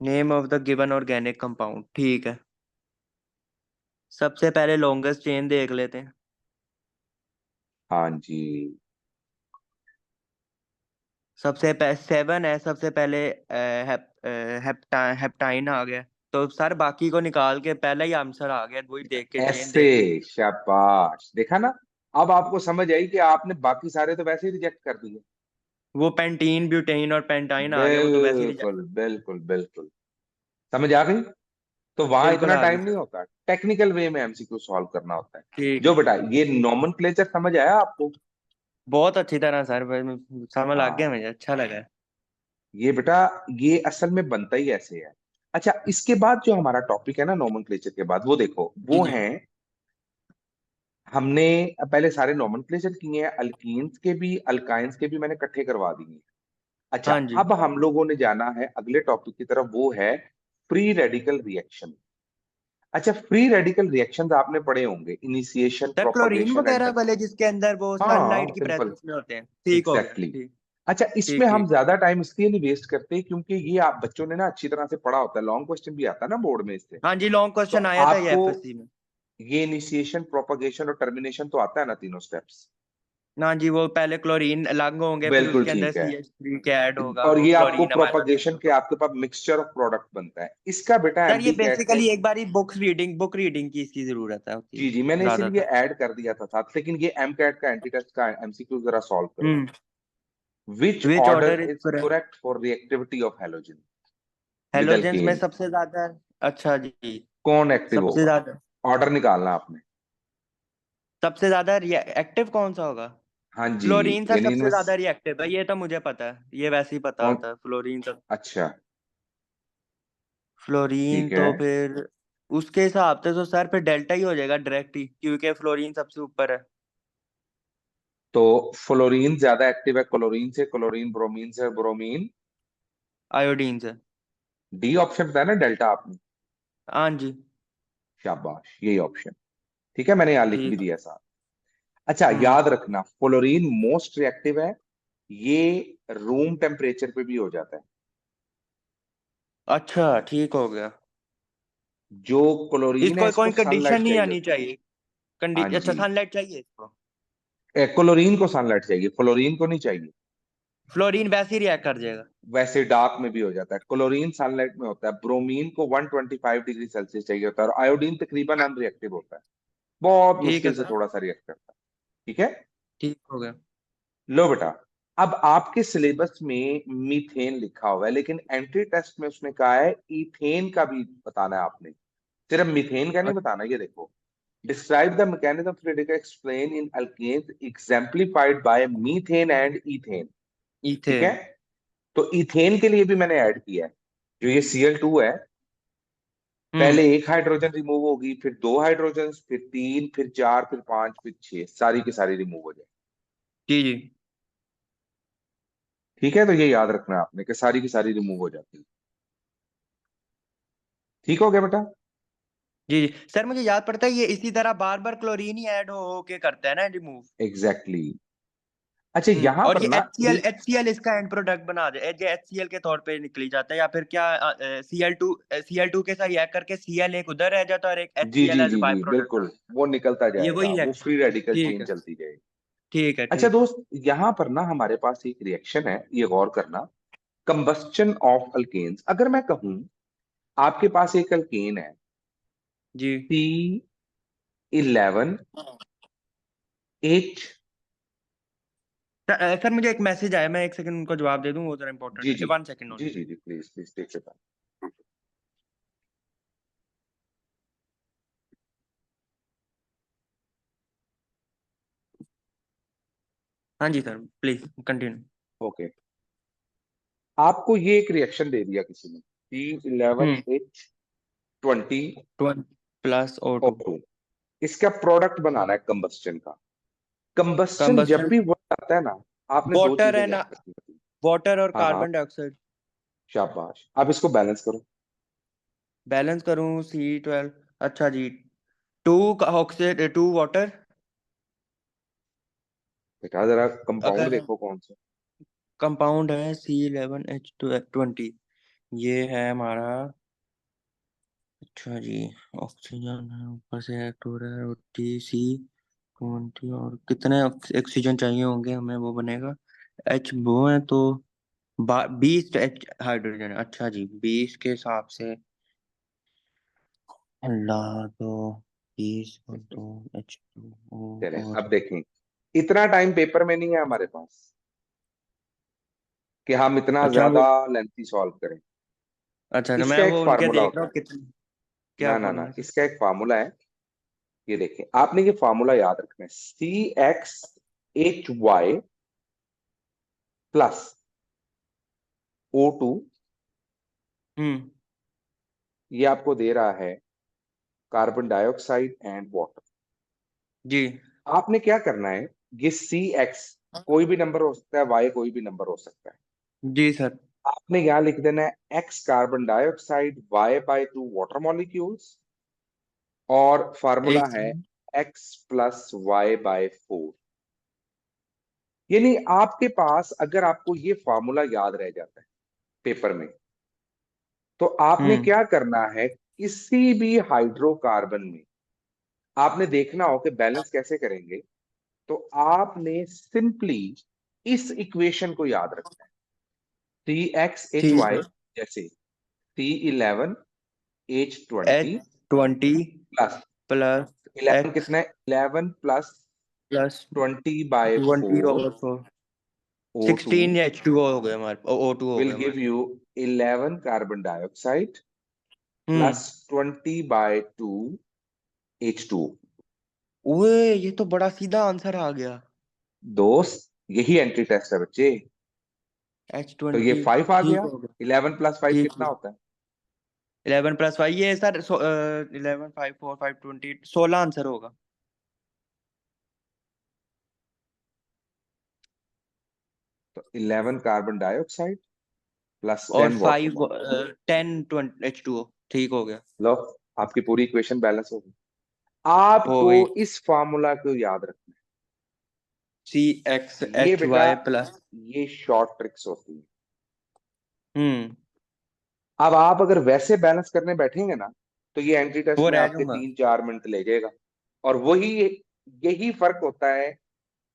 name of the given organic compound ठीक है। सबसे पहले लॉन्गेस्ट चेन देख लेते हैं। हाँ जी। सेवन है, सबसे पहले हेप्टाइन आ गया। तो सर बाकी को निकाल के पहला ही आंसर आ गया, वही देख के चेन ऐसे, देख ली। शाबाश, देखा ना। अब आपको समझ आई कि आपने बाकी सारे तो वैसे ही रिजेक्ट कर दिए। वो पेंटीन ब्यूटेन और पेंटाइन आ गया, वो तो वैसे ही रिजेक्ट। बिल्कुल बिल्कुल बिल्कुल, समझ आ गई। तो वहां बिल्कुल इतना आ गई टाइम नहीं सर। होता, टेक्निकल वे में एमसीक्यू सॉल्व करना होता है। ठीक जो है। बेटा ये नॉमेनक्लेचर समझ आया आपको। बहुत अच्छी तरह सर, समझ लग गया, हाँ, मुझे अच्छा लगा। ये बेटा, ये असल में बनता ही ऐसे है। अच्छा, इसके बाद जो हमारा टॉपिक है ना नॉमेनक्लेचर के बाद, वो देखो जी वो जी। है, हमने पहले सारे नॉमेनक्लेचर किए हैं, अल्कीन्स के भी अल्काइंस के भी मैंने इकट्ठे करवा दिए हैं। अच्छा, हाँ जी। अब हम लोगों ने जाना है अगले टॉपिक की तरफ, वो है फ्री रेडिकल रिएक्शन। अच्छा, फ्री रेडिकल रिएक्शंस आपने पढ़े होंगे, initiation, sir chlorine propagation and वगैरह टर्मिनेशन। वाले जिसके अंदर वो हाँ सनलाइट की सिंपल, प्रेजेंस में होते हैं, ठीक हो गया, एग्जैक्टली। ठीक। अच्छा, इसमें ठीक हम ठीक। ज्यादा टाइम इसलिए नहीं वेस्ट करते क्योंकि ये आप बच्चों ने ना अच्छी तरह से पढ़ा होता है, लॉन्ग क्वेश्चन भी आता है ना बोर्ड में इससे। हाँ जी, लॉन्ग तो क्वेश्चन आया था ये आपको एफएससी में। ये इनिशिएशन, प्रोपगेशन और टर्मिनेशन तो आता है ना, तीनों स्टेप्स। हाँ जी, वो पहले क्लोरीन अलग होंगे, फिर बिल्कुल उसके अंदर ठीक है। CH3 के ऐड होगा, और वो ये आपको क्लोरीन हमारे पास प्रोपगेशन के, होगा। आपके पास मिक्सचर ऑफ प्रोडक्ट बनता है इसका बेटा सर ये एमडी कैट में। बेसिकली एक बारी बुक रीडिंग की इसकी जरूरत है, होती जी है जी, मैंने इसीलिए ज्यादातर। ऐड कर दिया था साथ, लेकिन ये एम कैट का एंटी टेस्ट का एमसीक्यू जरा सॉल्व करो। हम्म। Which which order order is is correct? Correct for reactivity of halogen with halogens में एल्केन? सबसे ज्यादा। अच्छा जी। कौन एक्टिव सबसे होगा? ज्यादा ऑर्डर निकालना आपने। सबसे ज्यादा एक्टिव कौन सा होगा? हाँ जी, फ्लोरीन सर यानी इनमें सबसे ज्यादा रिएक्टिव है, ये तो मुझे पता है, ये वैसे ही पता कौन? होता है, फ्लोरीन सब। अच्छा, फ्लोरीन ठीक है। तो फिर उसके हिसाब से तो सर फिर डेल्टा ही हो जाएगा डायरेक्ट ही, क्योंकि फ्लोरीन सबसे ऊपर है। तो फ्लोरीन ज्यादा एक्टिव है क्लोरीन से, क्लोरीन ब्रोमीन से, ब्रोमीन आयोडीन से। डी ऑप्शन बताया ना, डेल्टा आपने। हाँ जी। शाबाश, यही ऑप्शन। ठीक है, मैंने यहाँ लिख भी ठीक। दिया साथ। अच्छा, हम्म। याद रखना फ्लोरीन मोस्ट रिएक्टिव है, ये रूम टेम्परेचर पे भी हो जाता है। अच्छा ठीक हो गया। जो क्लोरीन है इसको इसको कोई कंडीशन सनलाइट नहीं चाहिए आनी होती चाहिए। है। हाँ अच्छा, जी, सनलाइट चाहिए इसको। क्लोरीन को सनलाइट चाहिए, फ्लोरीन को नहीं चाहिए। फ्लोरीन वैसे ही रिएक्ट कर जाएगा। वैसे डार्क में भी हो जाता है, क्लोरीन सनलाइट में होता है। ब्रोमीन को 125 डिग्री सेल्सियस चाहिए होता है, और आयोडीन तकरीबन अनरिएक्टिव होता है, बहुत ठीक है मुश्किल से सर। थोड़ा सा रिएक्ट करता है। ठीक है। ठीक हो गया। लो बेटा, अब आपके सिलेबस में मीथेन लिखा हुआ है, लेकिन एंट्री टेस्ट में उसने कहा है इथेन का भी बताना है आपने, सिर्फ मीथेन का नहीं बताना। ये देखो, describe the mechanism of radical explain in alkanes exemplified by methane and ethane. ठीक है, इथेन। तो इथेन के लिए भी मैंने ऐड किया है। जो ये Cl2 है, हम्म। पहले एक हाइड्रोजन रिमूव होगी, फिर दो हाइड्रोजन, फिर तीन, फिर चार, फिर पांच, फिर छह, सारी की सारी रिमूव हो जाए। जी जी। ठीक है, तो ये याद रखना है आपने कि सारी की सारी रिमूव हो जाती है। ठीक हो गया बेटा? जी जी सर, मुझे याद पड़ता है ये इसी तरह बार बार क्लोरीन ही ऐड हो के करता है ना रिमूव। Exactly exactly. अच्छा, यहां और पर ये ना HCl एक, HCl इसका एंड प्रोडक्ट बना दे, ये HCl के तौर पे निकली जाता है, या फिर क्या Cl2 के साथ रिएक्ट करके Cl एक उधर रह जाता है और एक जी HCl जी एज जी बाय जी प्रोडक्ट बिल्कुल, आता वो निकलता है, ये जाएगा, वही वो रिएक्शन। फ्री रेडिकल ठीक चेन है। चलती जाएगी। ठीक है। अच्छा ठीक। दोस्त, यहां पर ना हमारे पास एक रिएक्शन है, ये गौर करना। कंबस्टन ऑफ अल्केन्स, अगर मैं कहूं आपके पास एक अल्केन है जी C11H। सर, मुझे एक मैसेज आया, मैं एक सेकंड उनको जवाब दे दूं, वो जरा इंपॉर्टेंट जी है, जी 1 सेकंड जी ओनली। जी जी, please please take your time. हाँ जी सर, प्लीज कंटिन्यू। ओके, आपको ये एक रिएक्शन दे दिया किसी ने, C11H20 20+O2। O2, इसका प्रोडक्ट बनाना है कंबस्टन का। कंबस्टन जब कंबस्टन। भी वो आता है ना, आपने दो वाटर चीजें है याद ना? रखनी होती हैं। वाटर और हाँ हाँ, कार्बन डाइऑक्साइड। शाबाश, अब इसको बैलेंस करो। बैलेंस करूं, C12। अच्छा जी। 2 ऑक्सीजन, 2 वाटर। बेटा जरा कंपाउंड अगर देखो कौन सा। कंपाउंड है C11H20, ये है हमारा। अच्छा जी। ऑक्सीजन है, ऊपर से एक्ट हो रहा है, T C20, और कितने ऑक्सीजन चाहिए होंगे हमें, वो बनेगा H, वो है तो 20 H हाइड्रोजन है। अच्छा जी, 20 के हिसाब से। अल्लाह तो 20 और 2 H2O चले, और। अब देखें, इतना टाइम पेपर में नहीं है हमारे पास कि हम इतना अच्छा ज्यादा वो। लेंथी सॉल्व करें। अच्छा तो मैं इसका एक वो उनके फार्मूला देख रहा होता हूँ है। कितने। क्या ना ना ना, फॉर्मूला सर? इसका एक फार्मूला है। ये देखें, आपने ये फार्मूला याद रखना है, CxHy प्लस O2, हम्म। ये आपको दे रहा है कार्बन डाइऑक्साइड एंड वाटर। जी आपने क्या करना है, ये CX कोई भी नंबर हो सकता है, Y कोई भी नंबर हो सकता है। जी सर। आपने यहां लिख देना है X carbon dioxide, Y/2 water molecules, और फार्मूला है 18 x+y/4। यानी आपके पास अगर आपको ये फार्मूला याद रह जाता है पेपर में, तो आपने क्या करना है, किसी भी हाइड्रोकार्बन में आपने देखना हो कि बैलेंस कैसे करेंगे, तो आपने सिंपली इस इक्वेशन को याद रखना है। ठीक है। CXHY जैसे C11H20 H20 plus plus 11 X कितना है, 11 प्लस प्लस 20 20/4 और 4 O2 16 H2O हो गया हमारे O2 हो will गया give हमारे। you 11 carbon dioxide hmm. plus 20/2 H2O। ओए ये तो बड़ा सीधा आंसर आ गया। दोस्त यही एंट्री टेस्ट है बच्चे। तो ये H20 5 आ ठीक गया। हो गया। 11+5 ठीक कितना है। होता है? 11+5 ये सर 11 5 4 5 20 16 आंसर होगा। तो 11 कार्बन डाइऑक्साइड प्लस और 10 वाटर 5 10 20 H2O ठीक हो गया। लो, आपकी पूरी इक्वेशन बैलेंस हो गई। हो आपको गई। इस फार्मूला को याद रखना सी एक्स है। ये एच बेटा, वाई प्लस। ये शॉर्ट ट्रिक्स होती है। हम्म। अब आप अगर वैसे बैलेंस करने बैठेंगे ना, तो ये एंट्री टेस्ट वो में रह आपके जाऊंगा। 3-4 मिनट ले जाएगा। और वही, यही फर्क होता है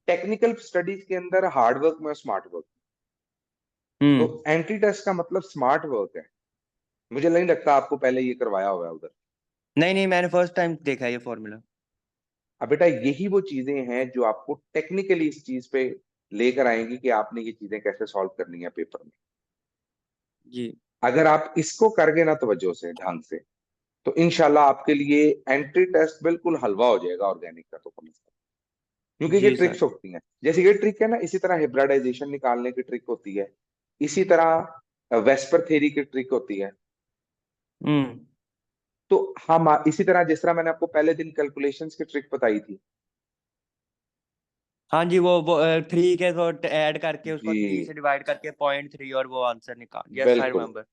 टेक्निकल स्टडीज के अंदर हार्ड वर्क में और स्मार्ट वर्क। तो हम्म। एंट्री टेस्ट का मतलब स्मार्ट वर्क है। मुझे नहीं लगता आपको पहले ये करवाया हुआ है उधर। नहीं नहीं मैंने फर्स्ट टाइम देखा है ये फॉर्मूला। अब बेटा यही वो चीजें हैं जो आपको टेक्निकली इस चीज पे लेकर आएंगी कि आपने ये चीजें कैसे सॉल्व करनी है पेपर में। जी अगर आप इसको करगे ना तवज्जो से, ढंग से, तो इनशाला आपके लिए एंट्री टेस्ट बिल्कुल हलवा हो जाएगा ऑर्गेनिक का, तो कम से कम। क्योंकि ये जी सर। ट्रिक्स होती हैं, जैसे ये ट्रिक है ना, इसी तरह हिब्रिडाइजेशन निकालने की ट्रिक होती है, इसी तरह वेस्पर थ्योरी की ट्रिक होती है। हम्म। तो हम इसी तरह, जिस तरह मैंने आपको पहले दिन कैलकुलेशंस की ट्रिक बताई थी। हाँ जी वो 3 के तो ऐड करके उसको 3 से जी डिवाइड करके 0.3 और वो आंसर निकाल। यस आई बिल्कुल। रिमेम्बर।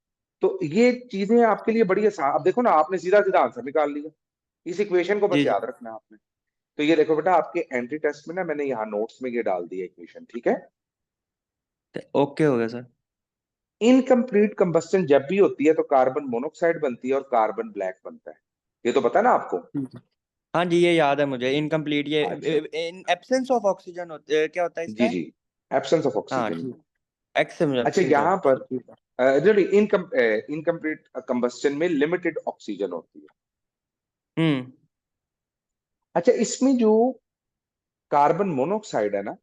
तो ये चीजें आपके लिए बड़ी आसान, अब देखो ना, आपने सीधा सीधा आंसर निकाल लिया। इस इक्वेशन को बस जी जी। याद रखना है आपने। तो ये देखो बेटा, आपके एंट्री टेस्ट में ना मैंने यहाँ नोट्स में ये डाल दिया इक्वेशन, ठीक है। ओके हो गया सर। इनकम्प्लीट कंबस्टन जब भी होती है तो कार्बन मोनोऑक्साइड बनती है और कार्बन ब्लैक बनता है। ये तो पता ना आपको। ठीक है। हाँ जी ये याद है मुझे इनकम्प्लीट ये अच्छा। इन एब्सेंस ऑफ ऑक्सीजन होते क्या होता है जी इसका। जी, एब्सेंस ऑफ हाँ ऑक्सीजन। ठीक। एक्स से मुझे अच्छा, ठीक है। यहाँ पर ठीक है। इनकम्प्लीट कंबस्टन में लिमिटेड ऑक्सीजन होती है। हम्म। अच्छा, इसमें जो कार्बन मोनोऑक्साइड है ना,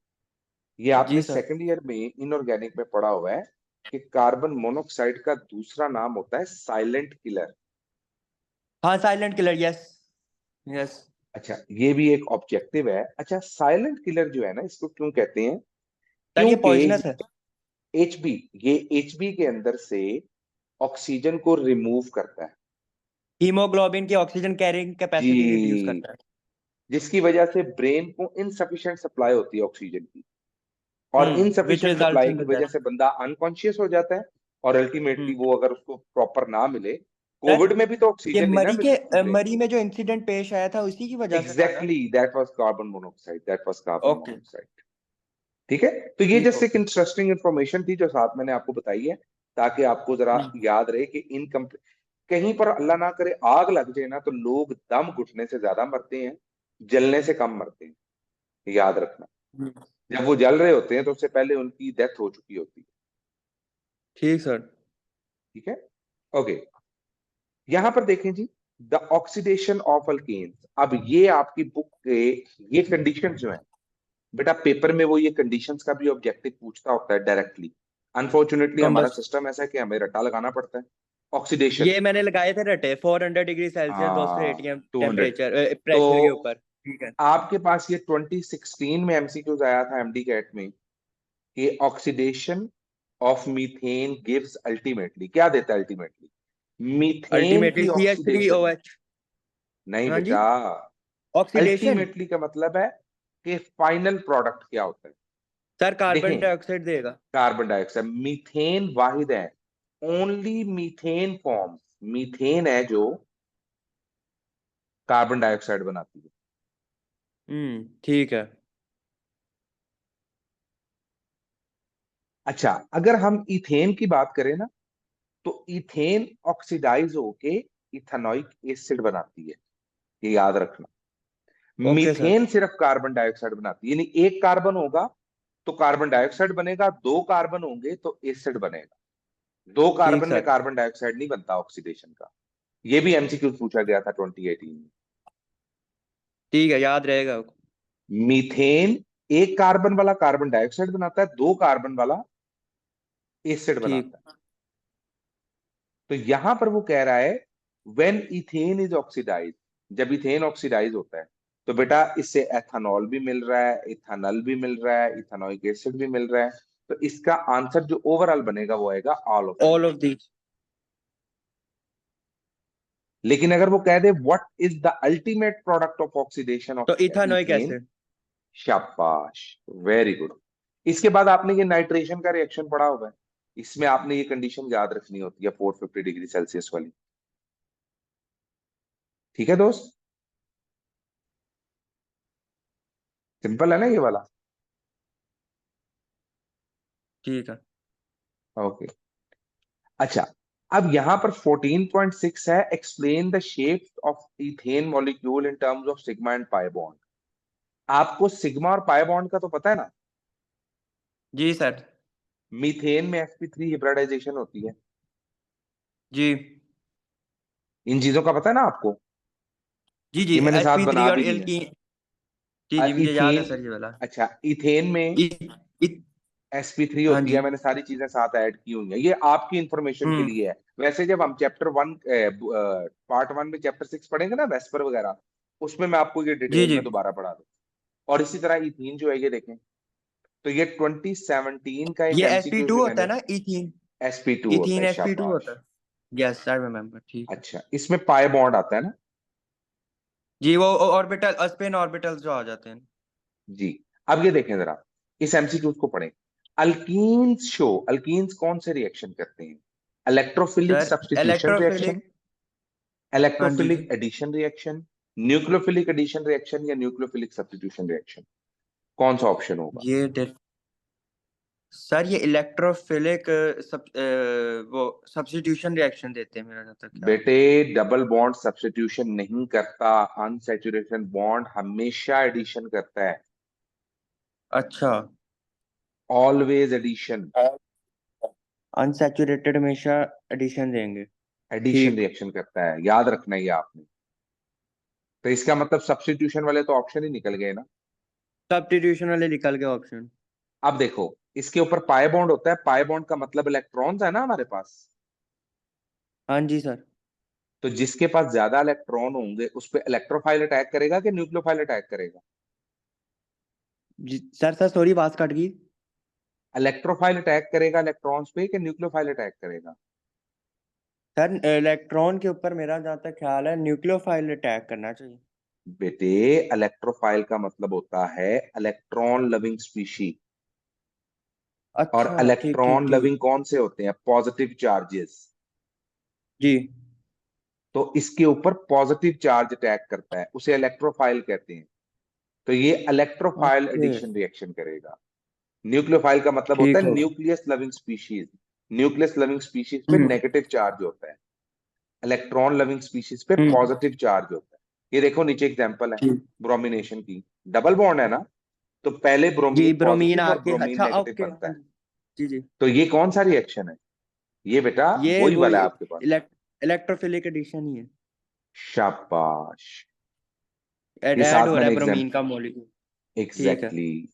ये जी आपने सर। सेकंड ईयर में इनऑर्गेनिक में पढ़ा हुआ है कि कार्बन मोनोऑक्साइड का दूसरा नाम होता है साइलेंट किलर। हाँ साइलेंट किलर यस। यस। अच्छा, ये भी एक ऑब्जेक्टिव है। अच्छा, साइलेंट किलर जो है ना, इसको क्यों कहते हैं? सर ये क्योंकि पॉइजनस है। एचबी, ये एचबी के अंदर से ऑक्सीजन को रिमूव करता है। हीमोग्लोबिन की ऑक्सीजन कैरिंग कैपेसिटी रिड्यूस जी, करता है। जिसकी वजह से ब्रेन को इनसफिशिएंट सप्लाई होती है ऑक्सीजन की, और विच इनसफिशिएंट रिजल्ट्स सप्लाई इन की द वजह डेथ। से बंदा अनकॉन्शियस हो जाता है। और अल्टीमेटली हम्म। वो अगर उसको प्रॉपर ना मिले, सर कोविड में भी तो ये ऑक्सीजन नहीं ना मिल रही थी ब्रेन मरी को। में जो इंसिडेंट पेश आया था उसी की वजह से था ना। Exactly, that was carbon monoxide, that was carbon okay. Monoxide. ठीक है। तो ये ठीक जस्ट हो एक इंटरेस्टिंग इंफॉर्मेशन थी जो साथ मैंने आपको बताई है, ताकि आपको जरा गया। याद रहे कि इनकम, कहीं पर अल्लाह ना करे आग लग जाए ना, तो लोग दम घुटने से ज्यादा मरते हैं, जलने से कम मरते हैं। याद रखना, हम्म, जब वो जल रहे होते हैं तो उससे पहले उनकी डेथ हो चुकी होती है। ठीक सर। ठीक है। ओके, यहां पर देखें जी, द ऑक्सीडेशन ऑफ अल्केन्स। अब ये आपकी बुक के ये कंडीशन जो है बेटा, पेपर में वो ये कंडीशंस का भी ऑब्जेक्टिव पूछता होता है डायरेक्टली। अनफॉर्चुनेटली हमारा बस सिस्टम ऐसा है कि हमें रट्टा लगाना पड़ता है। ऑक्सीडेशन, ये मैंने लगाए थे रटे 400 डिग्री सेल्सियस 200 हाँ, एटीएम 200। टेम्परेचर तो प्रेशर के ऊपर। ठीक है। आपके पास ये 2016 में एमसीक्यूज आया था एमडी कैट में, कि oxidation of methane gives ultimately क्या देता है? अल्टीमेटली मीथेन अल्टीमेटली की C H three O oxidation. H नहीं हाँ जी। बेटा, ऑक्सीडेशन। अल्टीमेटली का मतलब है कि फाइनल प्रोडक्ट क्या होता है। सर कार्बन देखें, डाइऑक्साइड देगा। कार्बन डाइऑक्साइड, मीथेन वाहिद है, ओनली मीथेन फॉर्म, मीथेन है जो कार्बन डाइऑक्साइड बनाती है। ठीक है। अच्छा, अगर हम इथेन की बात करें ना, तो इथेन ऑक्सीडाइज होके इथेनॉइक एसिड बनाती है, ये याद रखना। Okay sir. मीथेन सिर्फ कार्बन डाइऑक्साइड बनाती है, यानी एक कार्बन होगा तो कार्बन डाइऑक्साइड बनेगा, दो कार्बन होंगे तो एसिड बनेगा। दो ठीक कार्बन में सर। कार्बन डाइऑक्साइड नहीं बनता ऑक्सीडेशन का। ये भी एमसीक्यू पूछा गया था 2018 में। ठीक है, याद रहेगा। मीथेन एक कार्बन वाला कार्बन डाइऑक्साइड बनाता है, दो कार्बन वाला एसिड ठीक। बनाता है। तो यहां पर वो कह रहा है व्हेन इथेन इज ऑक्सीडाइज, जब इथेन ऑक्सीडाइज होता है तो बेटा इससे एथेनॉल भी मिल रहा है, इथेनॉल भी मिल रहा है, इथेनॉइक एसिड भी मिल रहा है। तो इसका आंसर जो ओवरऑल बनेगा वो आएगा all of all these. Of the. लेकिन अगर वो कह दे what is the ultimate product of oxidation of तो इथेनॉइक इथेन, एसिड। शाबाश, वेरी गुड। इसके बाद आपने ये नाइट्रेशन का रिएक्शन पढ़ा होगा, इसमें आपने ये कंडीशन याद रखनी होती है 450 डिग्री सेल्सियस वाली। ठीक है दोस्त, सिंपल है ना ये वाला। ठीक है ओके। अच्छा, अब यहां पर 14.6 है, explain the shape of ethane molecule in terms of sigma and pi bond. आपको सिग्मा और पाई बॉन्ड का तो पता है ना। जी सर। मीथेन में sp3 हिब्रिडाइजेशन होती है, जी इन चीजों का पता है ना आपको। जी जी। ये मैंने साथ sp3 बना और भी दी है। एल्कीन। जी जी, मुझे याद है इथेन, सर ये वाला। अच्छा इथेन में इ, इ, sp3 हाँ होती जी। है, मैंने सारी चीजें साथ ऐड की हुई हैं, ये आपकी इंफॉर्मेशन के हम्म। लिए है। वैसे जब हम चैप्टर 1 पार्ट 1 में चैप्टर 6 पढ़ेंगे ना, वेस्पर वगैरह, उसमें मैं आपको ये जी डिटेल जी। में दोबारा पढ़ा दूँ। और इसी तरह इथीन जो है ये देखें, तो ये 2017 का एक ये एमसीक्यू sp2 भी होता है मैंने, ना, इथीन। sp2 होता है, इथीन sp2 शाबाश। होता है। Yes I remember. ठीक है। अच्छा, इसमें पाई बॉन्ड आता है ना। जी, वो ऑर्बिटल, स्पिन ऑर्बिटल्स जो आ जाते हैं। जी, अब ये देखें जरा, इस एमसीक्यू को पढ़ें। अल्कीन्स शो, अल्कीन्स कौन से रिएक्शन करते हैं? Electrophilic sir substitution reaction, electrophilic. हाँ जी। Electrophilic addition reaction, nucleophilic addition reaction, या न्यूक्लियोफिलिक सब्स्टिट्यूशन रिएक्शन, कौन सा ऑप्शन होगा? ये सर ये इलेक्ट्रोफिलिक वो सब्स्टिट्यूशन रिएक्शन देते हैं मेरा जहाँ तक ख्याल है। बेटे डबल बॉन्ड सब्स्टिट्यूशन नहीं करता, अनसैचुरेशन बॉन्ड हमेशा एडिशन करता है, अच्छा। Always addition. अनसैचुरेटेड हमेशा एडिशन देंगे। एडिशन ठीक। रिएक्शन करता है, याद रखना है ये आपने। तो इसका मतलब सब्स्टिट्यूशन वाले तो ऑप्शन ही निकल गए ना। सब्स्टिट्यूशन वाले निकल गए ऑप्शन। अब देखो, इसके ऊपर पाई बॉन्ड होता है, पाई बॉन्ड का मतलब इलेक्ट्रॉन्स है ना हमारे पास। हाँ जी सर। तो जिसके पास ज्यादा इलेक्ट्रॉन होंगे उस पे इलेक्ट्रोफाइल अटैक करेगा कि न्यूक्लियोफाइल अटैक करेगा? जी सर, सर सॉरी, बात कट गई। इलेक्ट्रोफाइल अटैक करेगा इलेक्ट्रॉन्स पे कि न्यूक्लियोफाइल अटैक करेगा? सर इलेक्ट्रॉन के ऊपर मेरा जहाँ तक ख्याल है न्यूक्लियोफाइल अटैक करना चाहिए। बेटे इलेक्ट्रोफाइल का मतलब होता है इलेक्ट्रॉन लविंग स्पीशी। और अच्छा ठीक ठीक इलेक्ट्रॉन ठीक। लविंग कौन से होते हैं? Positive charges. जी। तो इसके ऊपर पॉजिटिव चार्ज अटैक करता है, उसे इलेक्ट्रोफाइल कहते हैं। तो ये इलेक्ट्रोफाइल ओके। एडिशन रिएक्शन करेगा। न्यूक्लियोफाइल का मतलब होता ठीक है है। Nucleus loving species. Nucleus loving species पे हम्म नेगेटिव चार्ज होता है, इलेक्ट्रॉन लविंग स्पीशीज पे हम्म। पॉजिटिव चार्ज होता है। ये देखो नीचे एग्जांपल है ठीक। ब्रोमिनेशन की, डबल बॉन्ड है ना, तो पहले जी ब्रोमीन ब्रोमीन पॉजिटिव और आके, ब्रोमीन अच्छा नेगेटिव ओके, बनता हाँ है। जी। जी जी। तो ये कौन सा रिएक्शन है? ये बेटा ये वही वो वाला है आपके पास। इलेक्ट्रोफिलिक एडिशन ही है। शाबाश, ऐड ये ऐड साथ हो रहा मैंने है एग्जाम, ब्रोमीन का मॉलिक्यूल। ठीक है। एग्जैक्टली।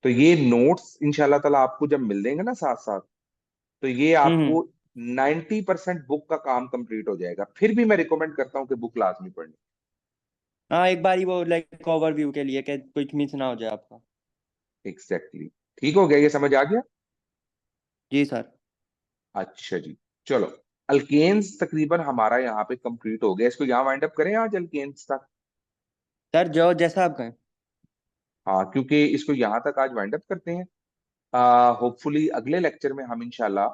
तो ये नोट्स इंशाल्लाह ताला आपको जब मिल देंगे ना साथ साथ, तो ये हम्म। आपको 90% बुक का काम कंप्लीट हो जाएगा। फिर भी मैं रिकमेंड करता हूँ कि बुक लाजमी पढ़नी। हाँ, एक बार ही वो लाइक ओवरव्यू के लिए कि कुछ मिस ना हो जाए आपका। एग्जैक्टली, ठीक हो गया, ये समझ आ गया। जी सर। अच्छा जी, चलो, अल्केन्स तकरीबन हमारा यहाँ पे कंप्लीट हो गया, इसको यहाँ वाइंड अप करें आज अल्केन्स तक। सर जो जैसा आप कहें। हाँ, क्योंकि इसको यहाँ तक आज वाइंड अप करते हैं। होपफुली अगले लेक्चर में हम इंशाल्लाह